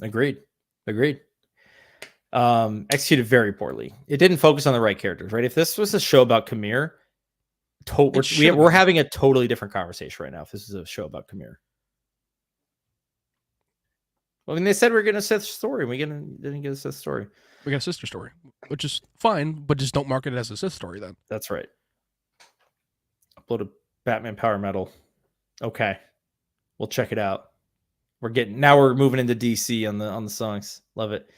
A: Agreed. Executed very poorly. It didn't focus on the right characters, right? If this was a show about Khmer, we're having a totally different conversation right now. If this is a show about Khmer. Well, I mean, they said we're getting a Sith story. We didn't get a Sith story.
B: We got a sister story, which is fine, but just don't market it as a Sith story then.
A: That's right. Uploaded Batman Power Metal. Okay, we'll check it out. We're moving into DC on the songs. Love it.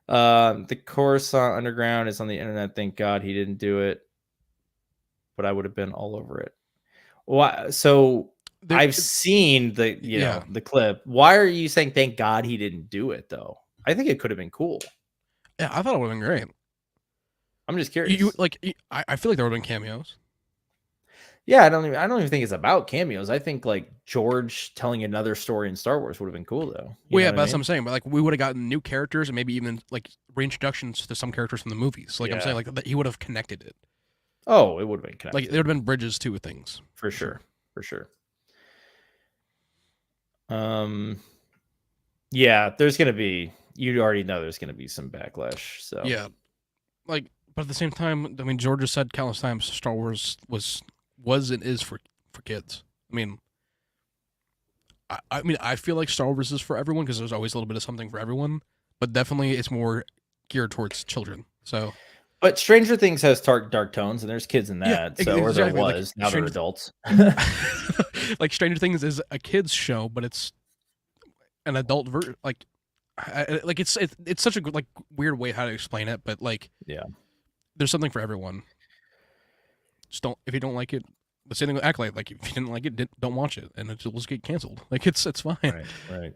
A: The Coruscant Underground is on the internet. Thank God he didn't do it, but I would have been all over it. Why? So I've seen the clip. Why are you saying thank God he didn't do it though? I think it could have been cool.
B: Yeah, I thought it would have been great.
A: I'm just curious.
B: I feel like there would have been cameos.
A: Yeah, I don't even think it's about cameos. I think like George telling another story in Star Wars would have been cool though.
B: Well, yeah, but that's what I'm saying. But like we would have gotten new characters and maybe even like reintroductions to some characters from the movies. Like I'm saying, like that he would have connected it.
A: Oh, it would have been connected.
B: Like there would have been bridges to things.
A: For sure. Yeah, there's gonna be. You already know there's gonna be some backlash. So
B: yeah, like, but at the same time, I mean, George has said countless times Star Wars was and is for kids. I mean, I feel like Star Wars is for everyone because there's always a little bit of something for everyone, but definitely it's more geared towards children. So,
A: but Stranger Things has dark tones, and there's kids in that.
B: Yeah,
A: so or
B: exactly.
A: there was. Now they're adults.
B: Like Stranger Things is a kids show, but it's an adult version. Like it's such a like weird way how to explain it, but like there's something for everyone. Just if you don't like it, the same thing with Acolyte. Like if you didn't like it, don't watch it, and it'll just get canceled. Like it's fine.
A: Right.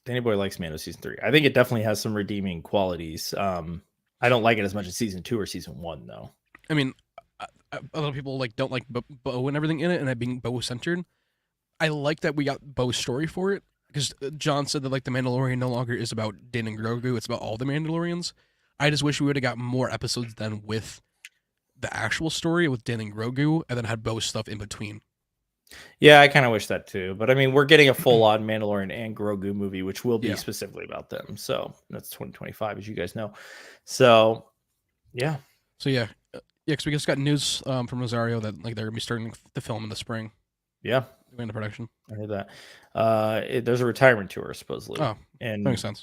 A: Danny Boy likes Mando season 3. I think it definitely has some redeeming qualities. I don't like it as much as season 2 or season 1 though.
B: I mean, a lot of people like don't like Bo and everything in it, and it being Bo centered. I like that we got Bo's story for it, because John said that like the Mandalorian no longer is about Din and Grogu; it's about all the Mandalorians. I just wish we would have got more episodes then with the actual story with Din and Grogu, and then had Bo's stuff in between.
A: Yeah, I kind of wish that too. But I mean, we're getting a full-on Mandalorian and Grogu movie, which will be specifically about them. So that's 2025, as you guys know. So yeah.
B: Because we just got news from Rosario that like they're gonna be starting the film in the spring.
A: Yeah,
B: into production.
A: I heard that. There's a retirement tour supposedly.
B: Oh,
A: and
B: that makes sense.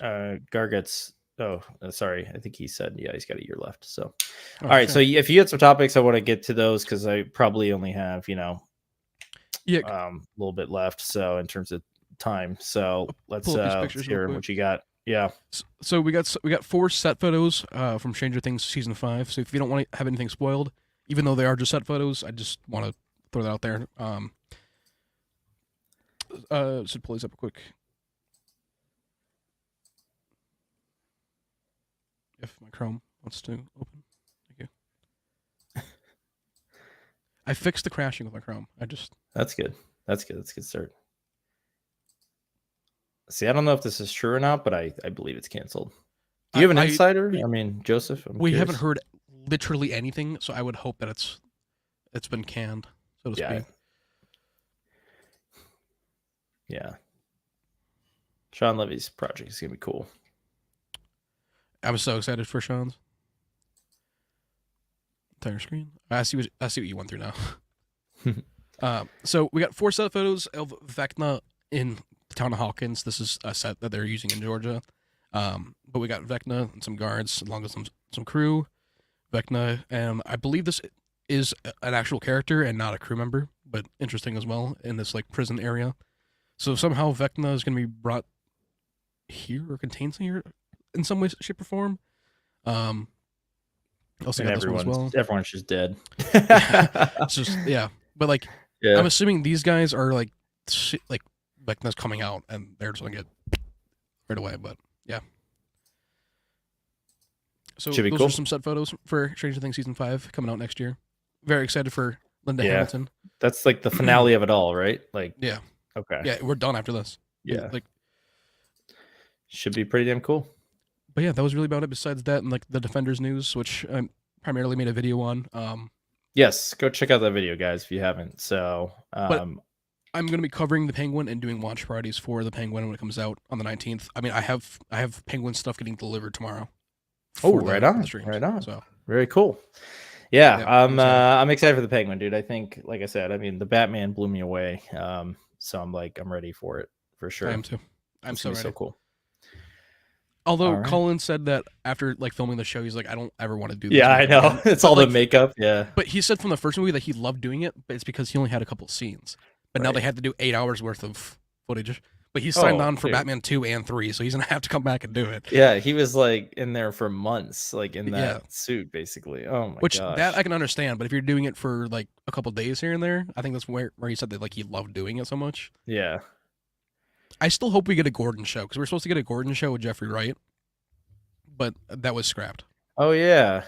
A: Garget's. Oh, sorry. I think he said he's got a year left. So, all
B: sure.
A: right. So if you had some topics, I want to get to those because I probably only have a little bit left. So in terms of time, so let's hear what you got. Yeah.
B: So we got 4 set photos from Stranger Things season 5. So if you don't want to have anything spoiled, even though they are just set photos, I just want to throw that out there. Should pull these up quick. If my Chrome wants to open. Thank you. I fixed the crashing with my Chrome.
A: That's good. That's good. That's a good start. See, I don't know if this is true or not, but I believe it's canceled. Do you have an insider? I mean, Joseph?
B: We haven't heard literally anything, so I would hope that it's been canned, so to speak.
A: Yeah. Sean Levy's project is going to be cool.
B: I was so excited for Sean's. Entire screen. I see what you went through now. So we got 4 set photos of Vecna in the town of Hawkins. This is a set that they're using in Georgia. But we got Vecna and some guards, along with some crew. Vecna, and I believe this is an actual character and not a crew member, but interesting as well in this like prison area. So somehow Vecna is going to be brought here or contained here in some way, shape, or form. Also got this one as well.
A: Everyone's just dead.
B: It's just but like I'm assuming these guys are like Vecna's coming out and they're just gonna get right away. But yeah. So those are some set photos for Stranger Things season 5 coming out next year. Very excited for Linda Hamilton.
A: That's like the finale of it all, right? Like okay.
B: Yeah, we're done after this.
A: Yeah. Like should be pretty damn cool.
B: But yeah, that was really about it. Besides that, and like the Defenders news, which I primarily made a video on.
A: Yes, go check out that video, guys, if you haven't. So,
B: but I'm going to be covering the Penguin and doing launch parties for the Penguin when it comes out on the 19th. I mean, I have Penguin stuff getting delivered tomorrow.
A: Oh, right on, right on. So very cool. Yeah, I'm excited for the Penguin, dude. I think, like I said, I mean, the Batman blew me away. So I'm ready for it for sure.
B: I am too. I'm so ready.
A: So cool.
B: Although Colin said that after like filming the show, he's like, I don't ever want to do this.
A: Yeah, I know. It's all the makeup. Yeah.
B: But he said from the first movie that he loved doing it, but it's because he only had a couple scenes. But now they had to do 8 hours worth of footage. But he's signed on for Batman 2 and 3, so he's gonna have to come back and do it.
A: Yeah, he was like in there for months, like in that suit, basically. Oh my gosh.
B: That I can understand, but if you're doing it for like a couple days here and there, I think that's where he said that like he loved doing it so much.
A: Yeah.
B: I still hope we get a Gordon show, because we're supposed to get a Gordon show with Jeffrey Wright, but that was scrapped.
A: Oh yeah.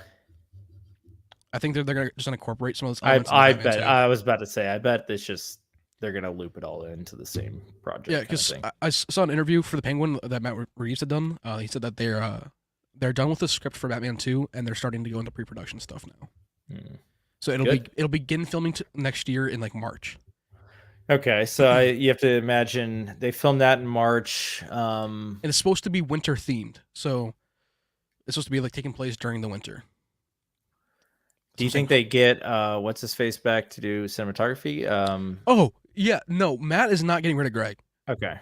B: I think they're gonna just incorporate some of those.
A: I bet. I was about to say. I bet they're gonna loop it all into the same project.
B: Yeah, because I saw an interview for the Penguin that Matt Reeves had done. He said that they're done with the script for Batman 2 and they're starting to go into pre-production stuff now. So it'll begin filming next year in like March.
A: Okay, so you have to imagine they filmed that in March.
B: And it's supposed to be winter themed, so it's supposed to be like taking place during the winter.
A: Do you think they get what's his face back to do cinematography?
B: Oh yeah, no, Matt is not getting rid of Greg.
A: Okay,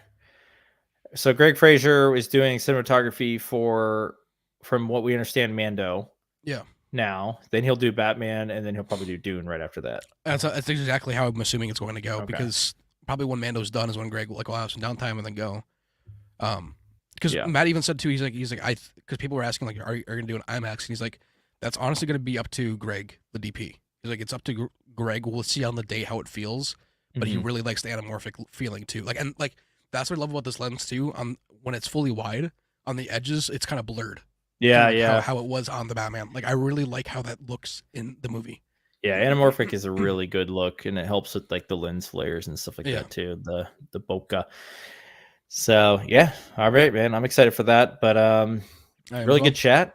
A: so Greg Fraser is doing cinematography from what we understand, Mando.
B: Yeah.
A: Now, then he'll do Batman, and then he'll probably do Dune right after that.
B: That's exactly how I'm assuming it's going to go, because probably when Mando's done is when Greg will have some downtime and then go. Because Matt even said too, he's like, because people were asking like, are you going to do an IMAX? And he's like, that's honestly going to be up to Greg, the DP. He's like, it's up to Greg. We'll see on the day how it feels, but he really likes the anamorphic feeling too. Like, and like that's what I love about this lens too. when it's fully wide on the edges, it's kind of blurred.
A: Yeah,
B: Kinda like
A: yeah.
B: how it was on the Batman. Like I really like how that looks in the movie.
A: Yeah, anamorphic is a really good look, and it helps with like the lens flares and stuff like
B: Yeah.
A: that too. The bokeh. So yeah, all right, man. I'm excited for that. But
B: I am as
A: really
B: well.
A: good chat.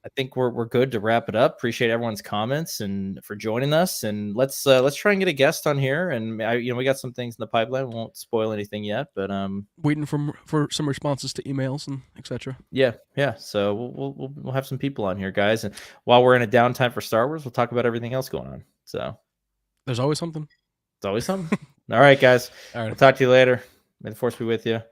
A: I think we're good to wrap it up. Appreciate everyone's comments and for joining us. And let's try and get a guest on here. And we got some things in the pipeline. We won't spoil anything yet, but
B: Waiting for some responses to emails and etc.
A: yeah. So we'll have some people on here, guys. And while we're in a downtime for Star Wars, we'll talk about everything else going on. So
B: There's always something.
A: it's always something. All right, guys.
B: All right.
A: We'll talk to you later. May the force be with you.